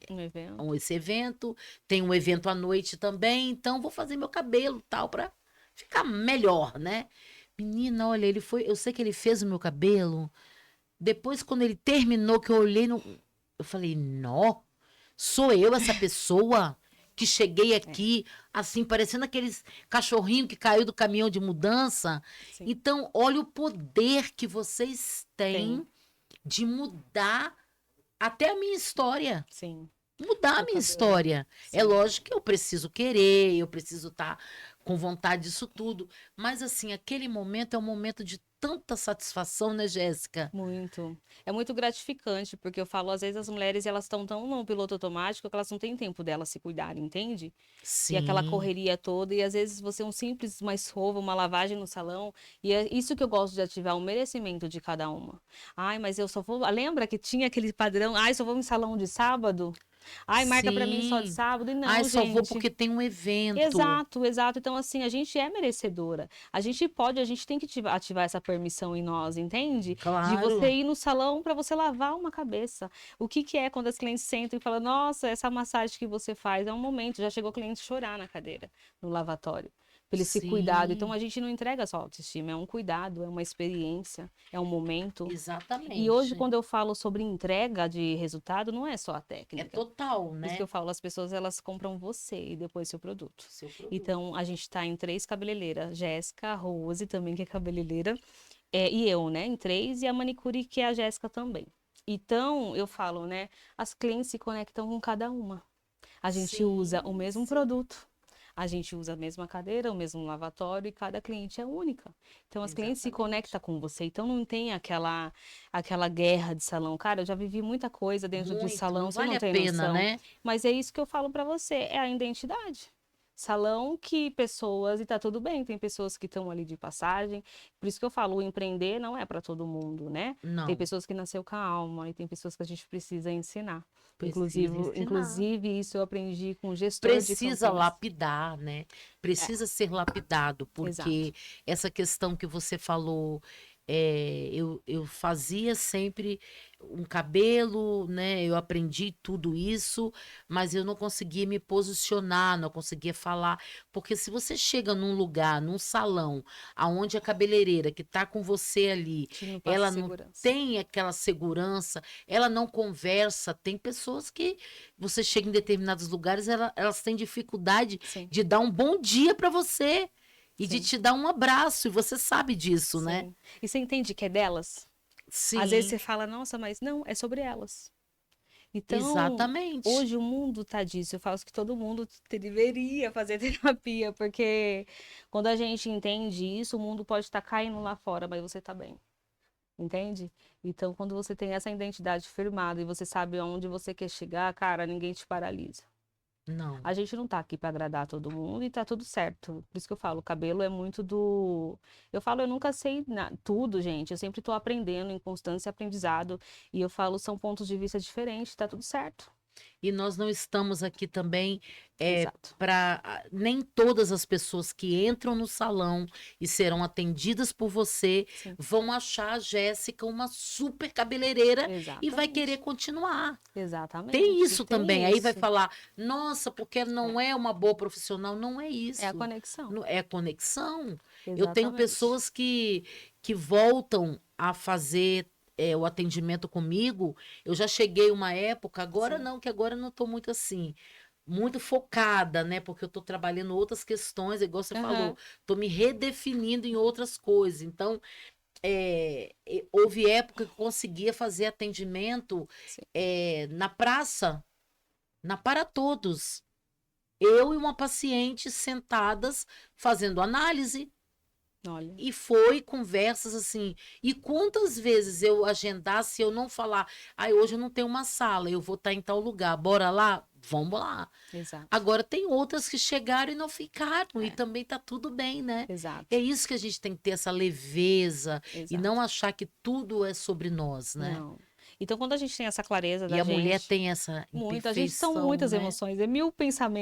Um evento. esse evento, tenho um evento à noite também, então vou fazer meu cabelo tal para ficar melhor, né? Menina, olha, ele foi, eu sei que ele fez o meu cabelo. Depois, quando ele terminou, que eu olhei no, eu falei, nó, sou eu essa pessoa que cheguei É, aqui, assim, parecendo aqueles cachorrinho que caiu do caminhão de mudança. sim. Então, olha o poder que vocês Tem, têm de mudar até a minha história. sim. Mudar a O minha cabelo. história. É Sim. lógico que eu preciso querer, eu preciso estar com vontade disso tudo. Mas, assim, aquele momento é um momento de tanta satisfação, né, Jéssica? Muito. É muito gratificante, porque eu falo, às vezes as mulheres elas estão tão no piloto automático que elas não têm tempo delas se cuidarem, entende? E aquela Sim, correria toda, e às vezes você é um simples uma escova, uma lavagem no salão, e é isso que eu gosto de ativar, o merecimento de cada uma. Ai, mas eu só vou. Lembra que tinha aquele padrão? Ai, só vou em salão de sábado? Ai, marca pra mim só de sim. sábado? E Ai, não, só vou gente. porque tem um evento. Exato, exato. Então, assim, a gente é merecedora. A gente pode, a gente tem que ativar essa permissão em nós, entende? De você Claro. ir no salão para você lavar uma cabeça. O que que é quando as clientes sentam e falam, nossa, essa massagem que você faz é um momento. Já chegou o cliente chorar na cadeira, no lavatório. Pelo esse cuidado. Então, Sim, a gente não entrega só autoestima, é um cuidado, é uma experiência, é um momento. E hoje, exatamente. quando eu falo sobre entrega de resultado, não é só a É técnica. total, Por isso que né? eu falo, as pessoas elas compram você e depois seu produto. Seu produto. Então, a gente está em 3 cabeleireiras. Jéssica, a Rose também, que é cabeleireira. E eu, né? Em 3. E a manicure, que é a Jéssica também. Então, eu falo, né? As clientes se conectam com cada uma. A gente usa o Sim, mesmo sim. produto. A gente usa a mesma cadeira, o mesmo lavatório e cada cliente é única. Então, as clientes se Exatamente. conectam com você. Então, não tem aquela guerra de salão. Cara, eu já vivi muita coisa dentro de Muito. salão, Não você vale não a tem pena, noção. né? Mas é isso que eu falo pra você, é a identidade. salão que pessoas, e tá tudo bem, tem pessoas que estão ali de passagem, por isso que eu falo, o empreender não é para todo mundo, né? Tem Não, pessoas que nasceu com a alma e tem pessoas que a gente precisa ensinar. precisa ensinar. Inclusive isso eu aprendi com o gestor de Precisa Campinas. lapidar, né? É, Precisa ser lapidado, exato. porque essa questão que você falou, eu fazia sempre um cabelo, né? Eu aprendi tudo isso, mas eu não conseguia me posicionar, não conseguia falar, porque se você chega num lugar, num salão, aonde a cabeleireira que está com você ali, Te não passa ela não segurança. tem aquela segurança, ela não conversa, tem pessoas que você chega em determinados lugares, elas têm dificuldade Sim, de dar um bom dia para você e de sim, te dar um abraço, e você sabe disso, né? sim. E você entende que é delas? Às vezes Sim, você fala, nossa, mas não, é sobre elas. Então, exatamente. hoje o mundo tá disso. Eu falo que todo mundo deveria fazer terapia, porque quando a gente entende isso, o mundo pode estar caindo lá fora, mas você tá bem. Entende? Então, quando você tem essa identidade firmada e você sabe aonde você quer chegar, cara, ninguém te paralisa. Não. A gente não tá aqui pra agradar todo mundo e tá tudo certo. Por isso que eu falo, o cabelo é muito do. Eu falo, eu nunca sei tudo, gente. Eu sempre tô aprendendo em constância e aprendizado. E eu falo, são pontos de vista diferentes, tá tudo certo. E nós não estamos aqui também Exato. para nem todas as pessoas que entram no salão e serão atendidas por você Sim, vão achar a Jéssica uma super cabeleireira e vai querer exatamente. continuar. Tem Exatamente. isso também. Tem Aí vai isso. falar, nossa, porque É, não é uma boa profissional. Não é é a isso. conexão. É conexão. Eu tenho Exatamente. pessoas que voltam a fazer o atendimento comigo. Eu já cheguei uma época, agora Sim. não, que agora eu não estou muito assim, muito focada, né? Porque eu estou trabalhando outras questões, igual você falou, Aham. estou me redefinindo em outras coisas. Então, houve época que eu conseguia fazer atendimento Sim. na praça, na Para Todos. Eu e uma paciente sentadas fazendo análise. Olha. E foi conversas assim. E quantas vezes eu agendasse, eu não falar, ai, hoje eu não tenho uma sala, eu vou estar em tal lugar, bora lá? Vamos lá. Exato. Agora, tem outras que chegaram e não ficaram, e É, também tá tudo bem, né? É exato. isso que a gente tem que ter essa leveza e não Exato. achar que tudo é sobre nós, né? Não. Então, quando a gente tem essa clareza E da a mulher gente, tem essa muito, a gente são imperfeição, muitas né? emoções, é mil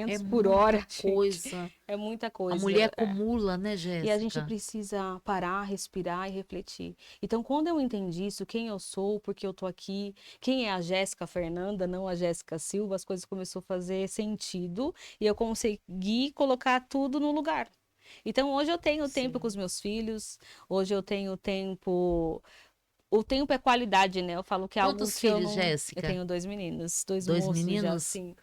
É pensamentos por muita hora, gente. coisa. É muita A mulher coisa. É. acumula, né, E a gente Jéssica? precisa parar, respirar e refletir. Então, quando eu entendi isso, quem eu sou, porque eu tô aqui, quem é a Jéssica Fernanda, não a Jéssica Silva, as coisas começaram a fazer sentido e eu consegui colocar tudo no lugar. Então, hoje eu tenho tempo com Sim. os meus filhos, hoje eu tenho tempo. O tempo é qualidade, né? Eu falo que é algo Quantos que eu filhos, não. Eu Jéssica? tenho dois meninos, dois Dois moços já, meninos? assim,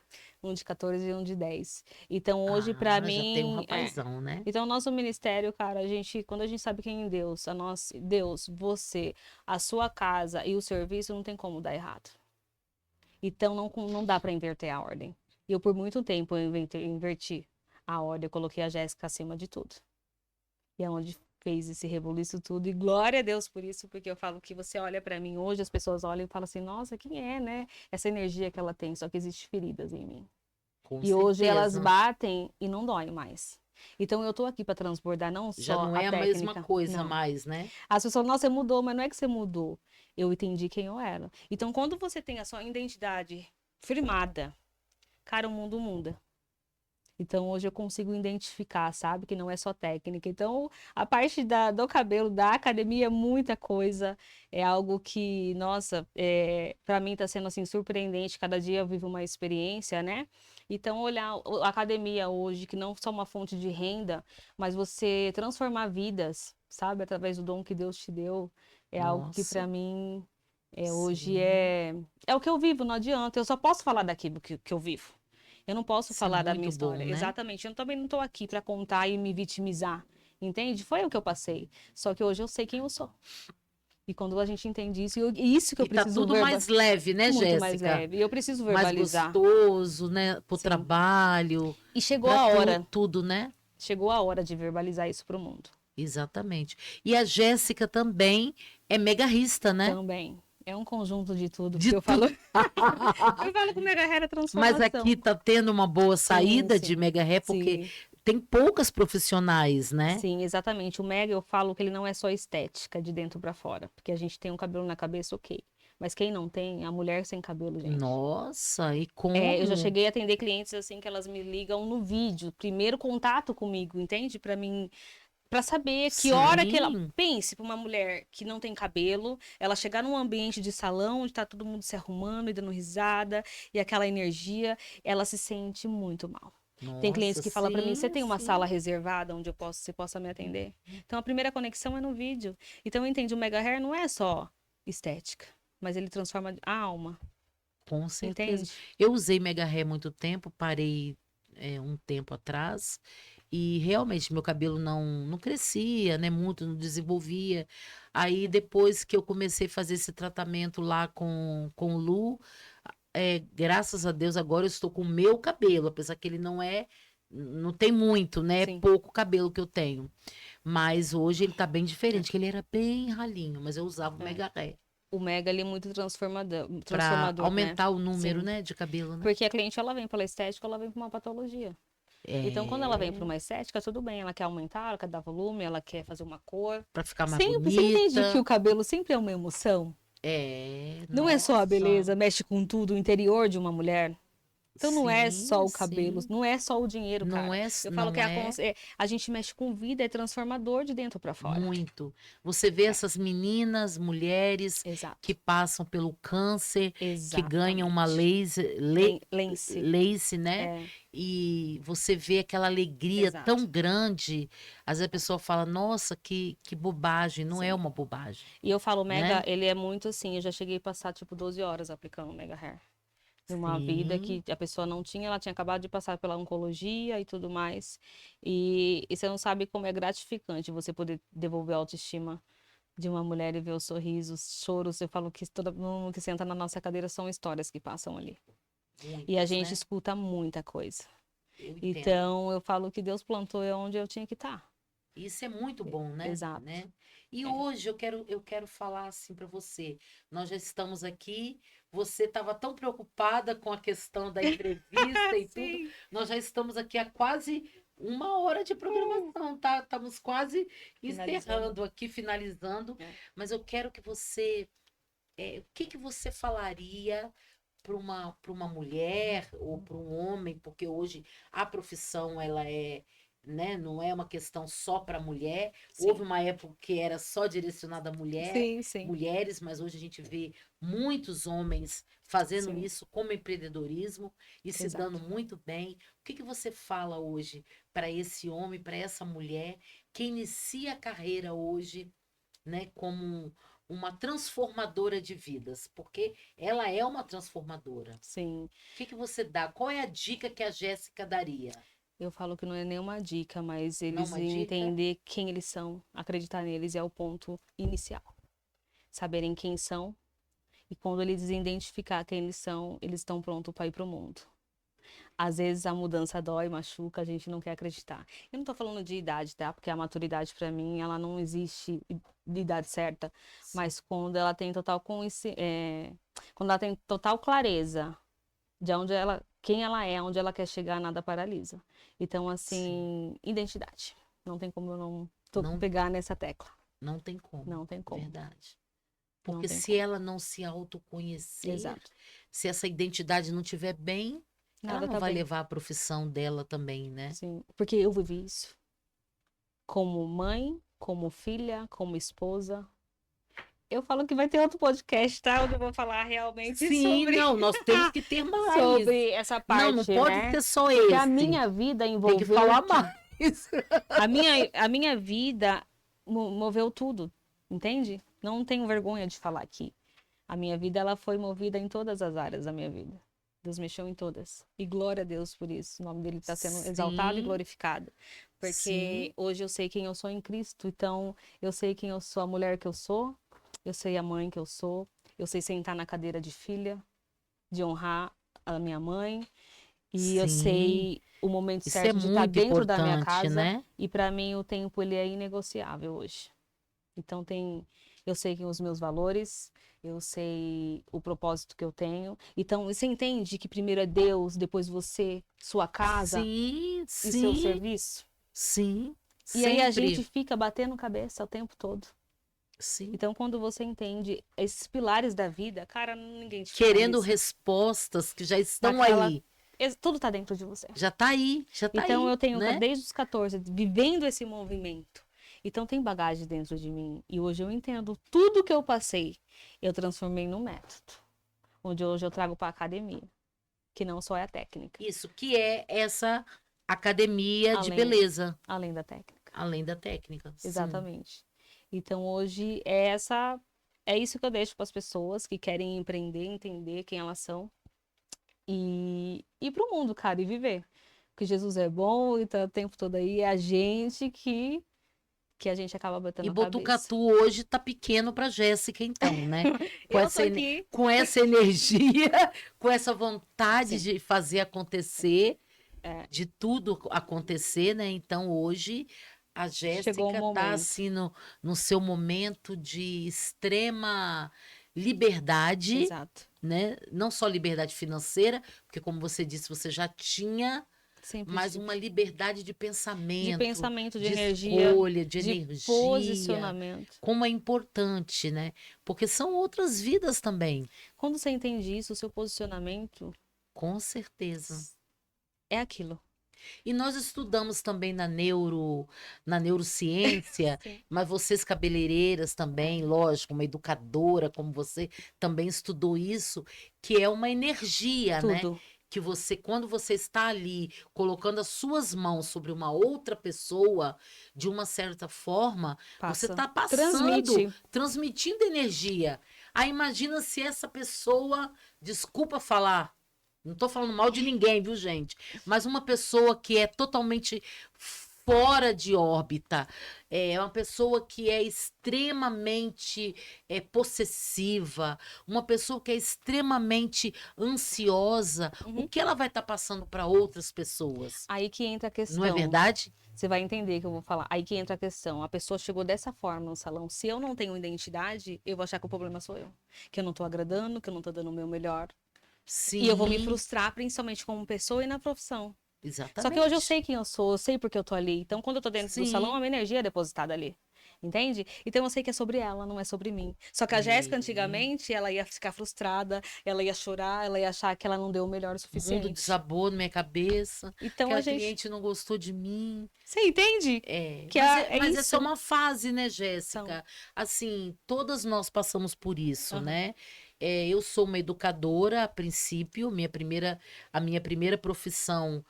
um de 14 e um de 10. Então, hoje, pra Ah, já tem um mim, é. rapazão, né? Então, nosso ministério, cara, a gente, quando a gente sabe quem é Deus, Deus, você, a sua casa e o serviço, não tem como dar errado. Então, não dá pra inverter a ordem. E eu, por muito tempo, eu inverti a ordem, eu coloquei a Jéssica acima de tudo. E é onde fez esse rebuliço tudo. E glória a Deus por isso, porque eu falo que você olha pra mim hoje, as pessoas olham e falam assim: nossa, quem é, né? Essa energia que ela tem, só que existe feridas em mim. Com E hoje elas certeza. batem e não dói mais. Então eu tô aqui pra transbordar não Já só não a é a mesma técnica, coisa não. mais, né? As pessoas, nossa, você mudou, mas não é que você mudou. Eu entendi quem eu era. Então quando você tem a sua identidade firmada, cara, o mundo muda. Então, hoje eu consigo identificar, sabe? Que não é só técnica. Então, a parte do cabelo, da academia, é muita coisa. É algo que, nossa, para mim está sendo, assim, surpreendente. Cada dia eu vivo uma experiência, né? Então, olhar a academia hoje, que não só uma fonte de renda, mas você transformar vidas, sabe? Através do dom que Deus te deu, é algo que, para Nossa, mim, hoje sim. é o que eu vivo, não adianta. Eu só posso falar daquilo que eu vivo. Eu não posso Isso é falar da minha muito bom, história. né? Exatamente. Eu também não estou aqui para contar e me vitimizar. Entende? Foi o que eu passei. Só que hoje eu sei quem eu sou. E quando a gente entende isso, e isso que eu E tá preciso tudo mais leve, né, muito mais Jéssica? leve. E eu preciso Mais verbalizar. gostoso, né? Pro Sim. trabalho, E chegou para a hora. tudo, né? Chegou a hora de verbalizar isso pro mundo. Exatamente. E a Jéssica também é megarrista, né? Também. É um conjunto de tudo, De porque eu falo, eu falo que o mega hair é Mas transformação. aqui tá tendo uma boa saída de sim, mega hair, porque sim, tem poucas profissionais, né? sim, exatamente. O mega eu falo que ele não é só estética de dentro pra fora, porque a gente tem um cabelo na cabeça, ok. Mas quem não tem, a mulher sem cabelo, gente. Nossa, e É, eu já como? cheguei a atender clientes assim que elas me ligam no vídeo, primeiro contato comigo, entende? Pra mim, para saber que hora que ela Sim, pense para uma mulher que não tem cabelo, ela chegar num ambiente de salão onde tá todo mundo se arrumando e dando risada e aquela energia, ela se sente muito mal. Tem clientes nossa, que falam para mim: "Você sim, tem uma sala sim. reservada onde você possa me atender?" Então a primeira conexão é no vídeo. Então eu entendo, o mega hair não é só estética, mas ele transforma a alma, Com certeza. entende? Eu usei Mega Hair muito tempo, parei um tempo atrás e realmente meu cabelo não crescia, né? Muito, não desenvolvia. Aí depois que eu comecei a fazer esse tratamento lá com o Lu, graças a Deus agora eu estou com o meu cabelo, apesar que ele não tem muito, né? É Sim. pouco cabelo que eu tenho. Mas hoje ele tá bem diferente, que ele era bem ralinho, mas eu usava o É. Mega Hair O mega ele é muito para transformador, né? aumentar o número, Sim. né, de cabelo, né? Porque a cliente ela vem pela estética, ela vem para uma patologia. Então, quando ela vem para É, uma estética, tudo bem, ela quer aumentar, ela quer dar volume, ela quer fazer uma cor. para ficar mais Sempre, você entende que bonita. o cabelo sempre é uma emoção? Não é só a Nossa. beleza, mexe com tudo, o interior de uma mulher. Então não é só Sim, o cabelo, sim. não é só o dinheiro, Não cara. é, Eu falo que não é a gente mexe com vida, é transformador de dentro para fora. muito. Você vê É, essas meninas, mulheres que exato. passam pelo câncer, que ganham uma Exatamente. Lence. lace, né? É, E você vê aquela alegria tão exato. grande. Às vezes a pessoa fala, nossa, que bobagem. Não é Sim. uma bobagem, E eu falo, o Mega, né? ele é muito assim, eu já cheguei a passar tipo 12 horas aplicando o Mega Hair. Numa vida Sim, que a pessoa não tinha, ela tinha acabado de passar pela oncologia e tudo mais. E você não sabe como é gratificante você poder devolver a autoestima de uma mulher e ver os sorrisos, choros. Eu falo que todo mundo que senta na nossa cadeira são histórias que passam ali. E a muitas, gente né? escuta muita coisa. Eu entendo. Então eu falo que Deus plantou é onde eu tinha que estar. Isso é muito bom, né? Exato. Né? E É. hoje eu quero falar assim para você. Nós já estamos aqui. Você estava tão preocupada com a questão da entrevista e tudo. Sim. Nós já estamos aqui há quase 1 hora de programação, tá? Estamos quase Finalizando. encerrando aqui, finalizando. É. Mas eu quero que você, o que que você falaria para uma mulher ou para um homem, porque hoje a profissão ela né, não é uma questão só para mulher. Houve Sim. uma época que era só direcionada a Sim, sim. mulheres, mas hoje a gente vê muitos homens fazendo Sim. isso como empreendedorismo e se dando Exato. muito bem. O que que você fala hoje para esse homem, para essa mulher que inicia a carreira hoje, né, como uma transformadora de vidas, porque ela é uma transformadora. Sim. O que que você dá? Qual é a dica que a Jéssica daria? Eu falo que não é nenhuma dica, mas Não eles uma dica? entender quem eles são, acreditar neles é o ponto inicial. Saberem quem são e quando eles identificar quem eles são, eles estão prontos para ir pro mundo. Às vezes a mudança dói, machuca, a gente não quer acreditar. Eu não tô falando de idade, tá? Porque a maturidade para mim, ela não existe de idade certa, Sim. mas quando ela tem total quando ela tem total clareza de onde ela, quem ela é, onde ela quer chegar, nada paralisa. Então, Sim. assim, identidade. Não tem como eu não Não, pegar nessa tecla. não tem como. Não tem como. Verdade. Não Porque tem se como. ela não se autoconhecer, Exato. se essa identidade não estiver bem, ela Nada não tá vai bem. levar a profissão dela também, né? Sim. Porque eu vivi isso. Como mãe, como filha, como esposa. Eu falo que vai ter outro podcast, tá? Onde eu vou falar realmente Sim, sobre, não, nós temos que ter mais. sobre essa Não, não parte, pode né? ser só Porque a esse. minha vida Tem que envolveu falar tudo. mais. A minha vida moveu tudo, entende? Não tenho vergonha de falar aqui. A minha vida, ela foi movida em todas as áreas da minha vida. Deus mexeu em todas. E glória a Deus por isso. O nome dele está sendo exaltado e Sim, glorificado. Porque sim, hoje eu sei quem eu sou em Cristo. Então, eu sei quem eu sou, a mulher que eu sou. Eu sei a mãe que eu sou. Eu sei sentar na cadeira de filha, de honrar a minha mãe. E eu sim. sei o momento Isso é certo de estar muito dentro da minha importante, casa. né? E para mim o tempo ele é inegociável hoje. Então tem Eu sei que os meus valores, eu sei o propósito que eu tenho. Então, você entende que primeiro é Deus, depois você, sua casa Sim, e seu sim, serviço? sim. E aí a gente Sempre. fica batendo cabeça o tempo todo. Sim. Então, quando você entende esses pilares da vida, cara, ninguém te Querendo finaliza. respostas que já estão Naquela... aí. Tudo tá dentro de você. Já tá Então, aí, eu tenho né? desde os 14 vivendo esse movimento. Então, tem bagagem dentro de mim. E hoje eu entendo tudo que eu passei. Eu transformei num método. Onde hoje eu trago para a academia. Que não só é a técnica. Isso que é essa academia de Além, beleza, além da técnica. além da técnica. Sim. Exatamente. Então, hoje é isso que eu deixo para as pessoas que querem empreender, entender quem elas são e ir para o mundo, cara, e viver. Porque Jesus é bom e tá o tempo todo aí, é a gente que a gente acaba E batendo a cabeça. Botucatu hoje tá pequeno para Jéssica, então, né? Com Eu tô essa, aqui. com essa energia, com essa vontade Sim. de fazer acontecer, É, de tudo acontecer, né? Então, hoje, a chegou o Jéssica tá momento. assim no seu momento de extrema liberdade, Exato. né? Não só liberdade financeira, porque, como você disse, você já tinha, Sempre mas tive. uma liberdade de De pensamento, pensamento, de de energia, escolha, de de energia, posicionamento. como é importante, né? Porque são outras vidas também, Quando você entende isso, o seu posicionamento com certeza. é aquilo. E nós estudamos também na neurociência, Sim. mas vocês cabeleireiras também, lógico, uma educadora como você também estudou isso, que é uma energia, né? Tudo. Que você, quando você está ali colocando as suas mãos sobre uma outra pessoa, de uma certa forma, você Passa. está passando, Transmite. transmitindo energia. Aí imagina se essa pessoa, desculpa falar, não tô falando mal de ninguém, viu, gente? Mas uma pessoa que é totalmente fora de órbita, é uma pessoa que é extremamente possessiva, uma pessoa que é extremamente ansiosa, o Uhum. que ela vai estar passando para outras pessoas? Aí que entra a Não é questão. verdade? Você vai entender que eu vou falar. Aí que entra a questão. A pessoa chegou dessa forma no salão. Se eu não tenho identidade, eu vou achar que o problema sou eu. Que eu não tô agradando, que eu não tô dando o meu melhor. E eu vou me Sim, frustrar, principalmente como pessoa e na profissão. Só que hoje eu exatamente. sei quem eu sou, eu sei porque eu tô ali. Então, quando eu tô dentro do salão, a Sim. minha energia é depositada ali. Entende? Então eu sei que é sobre ela, não é sobre mim. Só que a Jéssica, É. antigamente, ela ia ficar frustrada, ela ia chorar, ela ia achar que ela não deu o melhor o O mundo suficiente. desabou na minha cabeça, Então a aquela gente. cliente não gostou de mim. Você entende? É, Que é mas é só isso. uma fase, né, São. Jéssica? Assim, todas nós passamos por isso, Aham. né? Eu sou uma educadora a princípio, a minha primeira profissão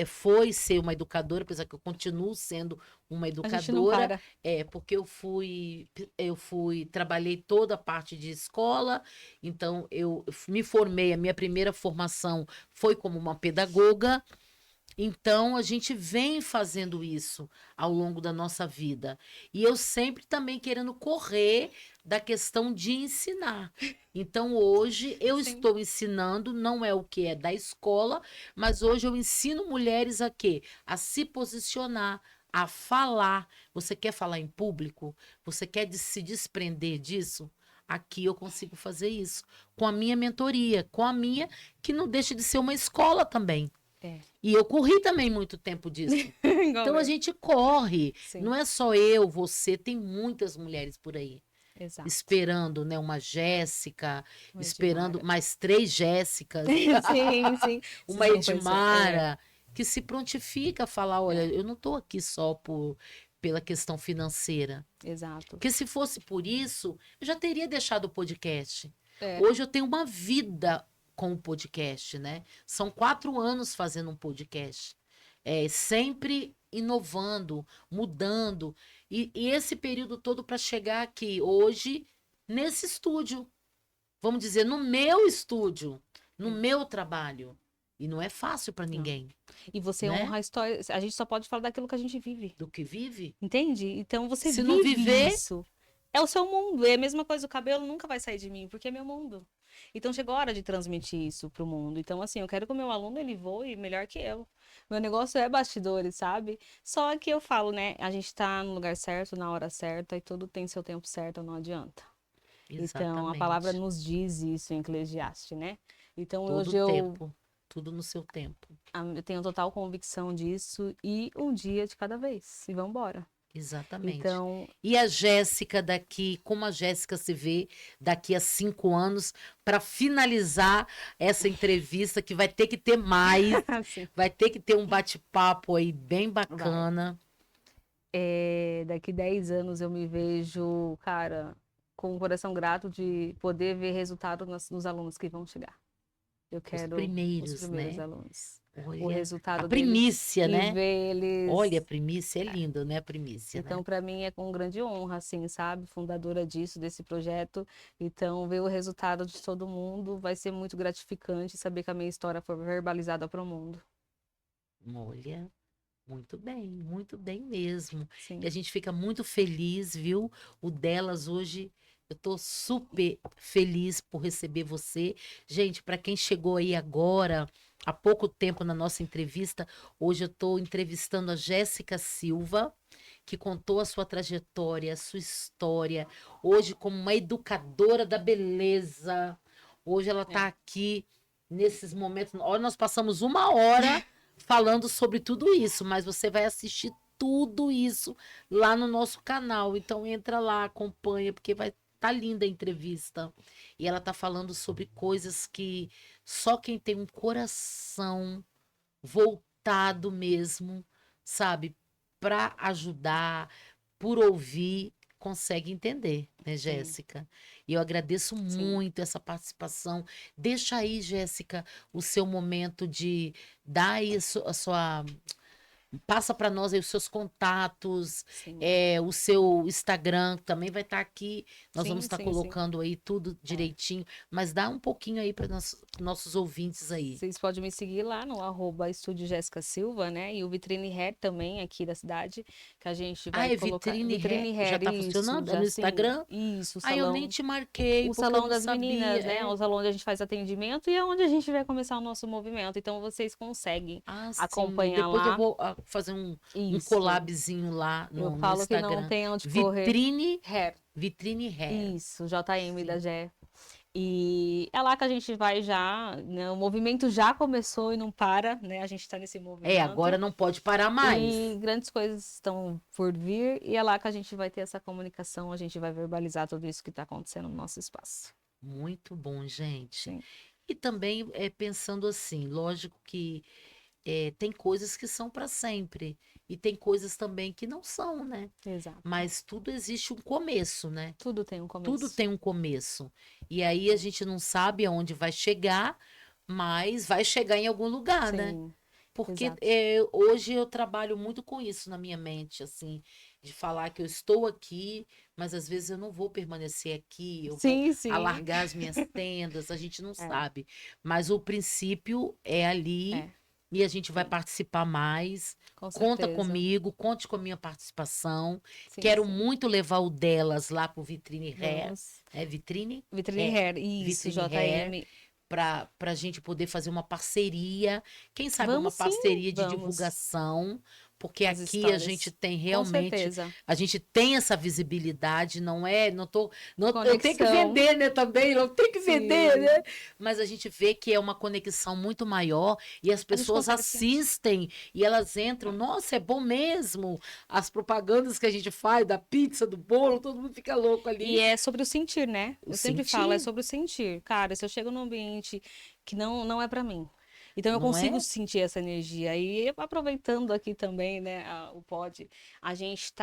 foi ser uma educadora, apesar que eu continuo sendo uma A gente não educadora, para. porque trabalhei toda a parte de escola, então eu me formei, a minha primeira formação foi como uma pedagoga. Então, a gente vem fazendo isso ao longo da nossa vida. E eu sempre também querendo correr da questão de ensinar. Então, hoje eu Sim. estou ensinando, não é o que é da escola, mas hoje eu ensino mulheres a quê? A se posicionar, a falar. Você quer falar em público? Você quer se desprender disso? Aqui eu consigo fazer isso. Com a minha mentoria, com a minha, que não deixa de ser uma escola também. É. E eu corri também muito tempo disso. Igual Então a eu. gente corre. Sim. Não é só eu, você, tem muitas mulheres por aí Exato. esperando, né, uma Jéssica, Um esperando Edmara. mais 3 Jéssicas, Sim, sim. uma Vocês vão conhecer. É. Edmara, que se prontifica a falar, olha, É. eu não estou aqui só pela questão financeira. Exato. Porque se fosse por isso, eu já teria deixado o podcast. É. Hoje eu tenho uma vida com o podcast, né? São 4 anos fazendo um podcast. Sempre inovando, mudando. E esse período todo para chegar aqui, hoje, nesse estúdio. Vamos dizer, no meu estúdio, no É. meu trabalho. E não é fácil para Não. ninguém, E você né? honra a história. A gente só pode falar daquilo que a gente vive. Do que vive. Entende? Então você Se não vive viver, isso. É o seu mundo. É a mesma coisa, o cabelo nunca vai sair de mim, porque é meu mundo. Então chegou a hora de transmitir isso pro mundo. Então, assim, eu quero que o meu aluno ele voe melhor que eu. Meu negócio é bastidores, sabe? Só que eu falo, né? A gente tá no lugar certo, na hora certa, e tudo tem seu tempo certo, não adianta. Então, a palavra Exatamente. nos diz isso em Eclesiastes, né? Então, Todo hoje o tempo, tudo no seu tempo. eu tenho total convicção disso e um dia de cada vez. E vamos embora. Exatamente. Então, E a Jéssica daqui, como a Jéssica se vê daqui a 5 anos, para finalizar essa entrevista, que vai ter que ter mais, assim, vai ter que ter um bate-papo aí bem vai. bacana. Daqui 10 anos eu me vejo, cara, com um coração grato de poder ver resultado nos alunos que vão chegar. Eu Os quero os primeiros, primeiros né? alunos. O Olha, a resultado deles primícia, e né? ver Olha, a eles. primícia é lindo, né? A primícia, Então, né? para mim é com grande honra, assim, sabe? Fundadora disso, desse projeto. Então, ver o resultado de todo mundo vai ser muito gratificante saber que a minha história foi verbalizada para o mundo. Olha, muito bem mesmo. E a Sim. gente fica muito feliz, viu? O delas hoje, eu tô super feliz por receber você. Gente, para quem chegou aí agora, há pouco tempo na nossa entrevista, hoje eu tô entrevistando a Jéssica Silva, que contou a sua trajetória, a sua história, hoje como uma educadora da beleza. Hoje ela É. tá aqui nesses momentos. Olha, nós passamos 1 hora falando sobre tudo isso, mas você vai assistir tudo isso lá no nosso canal. Então entra lá, acompanha, porque vai tá linda a entrevista. E ela tá falando sobre coisas que só quem tem um coração voltado mesmo, sabe, para ajudar, por ouvir, consegue entender, né, Sim, Jéssica? E eu agradeço sim. muito essa participação. Deixa aí, Jéssica, o seu momento de dar aí a sua. Passa para nós aí os seus contatos, Sim. o seu Instagram também vai estar aqui. Nós vamos Sim, estar sim, sim. colocando aí tudo É. direitinho, mas dá um pouquinho aí para nossos ouvintes aí. Vocês podem me seguir lá no Estúdio Jéssica Silva, né? E o Vitrine Hair também aqui da cidade, que a gente Ah, vai é colocar. Vitrine Hair, Vitrine já Hair, tá isso, funcionando? É no já sim. Instagram? Isso, Ah, eu nem te marquei o porque eu salão não das sabia. meninas, né? O É. salão onde a gente faz atendimento e é onde a gente vai começar o nosso movimento. Então vocês conseguem Ah, sim. acompanhar Depois eu lá. vou fazer um Isso. collabzinho lá Eu no falo que não Instagram. tem onde correr. Vitrine, Hair. Vitrine Hair. Isso, JM da Sim. Gé. E é lá que a gente vai já, né? O movimento já começou e não para, né? A gente está nesse É, agora movimento. não pode parar mais. E grandes coisas estão por vir, e é lá que a gente vai ter essa comunicação, a gente vai verbalizar tudo isso que está acontecendo no nosso espaço. Muito bom, gente. Sim, E também pensando assim, lógico que tem coisas que são para sempre e tem coisas também que não são, né? exato. Mas tudo existe um começo, né? Tudo tem um Tudo começo. tem um começo. E aí a gente não sabe aonde vai chegar, mas vai chegar em algum lugar, né? Sim, Porque exato. hoje eu trabalho muito com isso na minha mente, assim, de falar que eu estou aqui, mas às vezes eu não vou permanecer aqui, eu vou Sim, sim. alargar as minhas tendas, a gente não É, sabe. Mas o princípio é ali é, e a gente vai sim, participar mais. com Conta certeza. comigo, conte com a minha participação. Sim, Quero sim. muito levar o delas lá pro Vitrine Hair. Vamos. É Vitrine? Vitrine É, Hair, isso, Vitrine Hair JM. para a gente poder fazer uma parceria, quem sabe uma Vamos sim, parceria de vamos. divulgação, porque As aqui a gente histórias. tem Com realmente, certeza. a gente tem essa visibilidade, eu tenho que Conexão. vender, né, também, eu tenho que vender, Sim. né? Mas a gente vê que é uma conexão muito maior e as A gente pessoas consegue sentir. assistem e elas entram, nossa, é bom mesmo. As propagandas que a gente faz da pizza, do bolo, todo mundo fica louco E ali. é sobre o sentir, né? O Eu sempre falo, é sentir, sobre o sentir. Cara, se eu chego num ambiente que não é pra mim. Então eu não consigo é? sentir essa energia. E aproveitando aqui também, né, o pod, a gente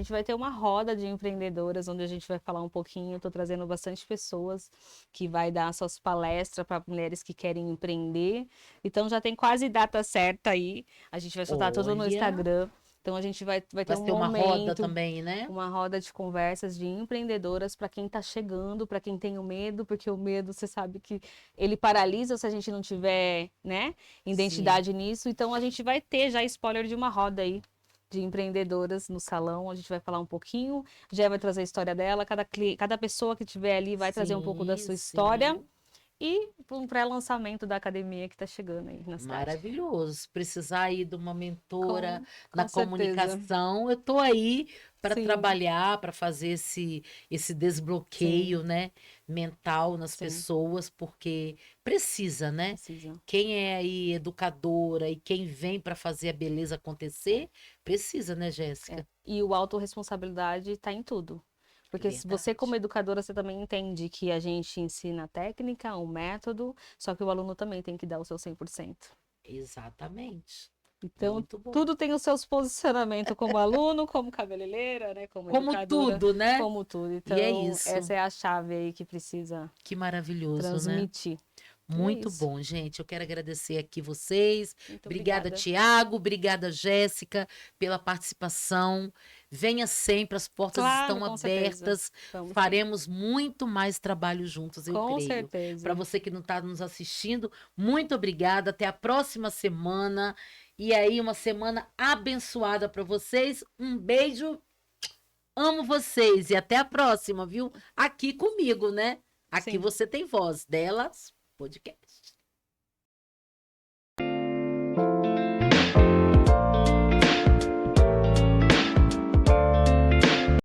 vai ter uma roda de empreendedoras onde a gente vai falar um pouquinho. Eu tô trazendo bastante pessoas que vai dar suas palestras para mulheres que querem empreender. Então já tem quase data certa aí. A gente vai soltar tudo no Olha. Instagram. Então a gente vai ter Vai um ter uma roda momento, também, né? uma roda de conversas de empreendedoras para quem está chegando, para quem tem o medo, porque o medo, você sabe que ele paralisa se a gente não tiver, né, Sim. identidade nisso. Então a gente vai ter já spoiler de uma roda aí de empreendedoras no salão. A gente vai falar um pouquinho, já vai trazer a história dela. Cada pessoa que tiver ali vai trazer um pouco da Sim, sua história. sim. e um pré-lançamento da academia que está chegando aí na cidade. Maravilhoso. Se precisar aí de uma mentora Com na certeza. comunicação, eu tô aí para Sim. trabalhar, para fazer esse desbloqueio, né, mental nas Sim. pessoas, porque precisa, né? Precisa. Quem é aí educadora e quem vem para fazer a beleza acontecer, precisa, né, Jéssica? É. E o autorresponsabilidade está em tudo. Porque se você, Verdade. como educadora, você também entende que a gente ensina a técnica, o método, só que o aluno também tem que dar o seu 100%. Exatamente. Então, Muito bom. tudo tem os seus posicionamentos como aluno, como cabeleireira, né? Como Como educadora, tudo, né? como tudo. Então, E é isso. essa é a chave aí que precisa Que maravilhoso, né? transmitir. Muito isso. bom, gente. Eu quero agradecer aqui vocês. Muito Obrigada, obrigada. Tiago. Obrigada, Jéssica, pela participação. Venha sempre, as portas Claro, estão com certeza. abertas. Vamos sim. Faremos muito mais trabalho juntos, eu Com creio. certeza. Para você que não está nos assistindo, muito obrigada. Até a próxima semana. E aí, uma semana abençoada para vocês. Um beijo. Amo vocês e até a próxima, viu? Aqui comigo, né? Aqui Sim. você tem voz delas, podcast.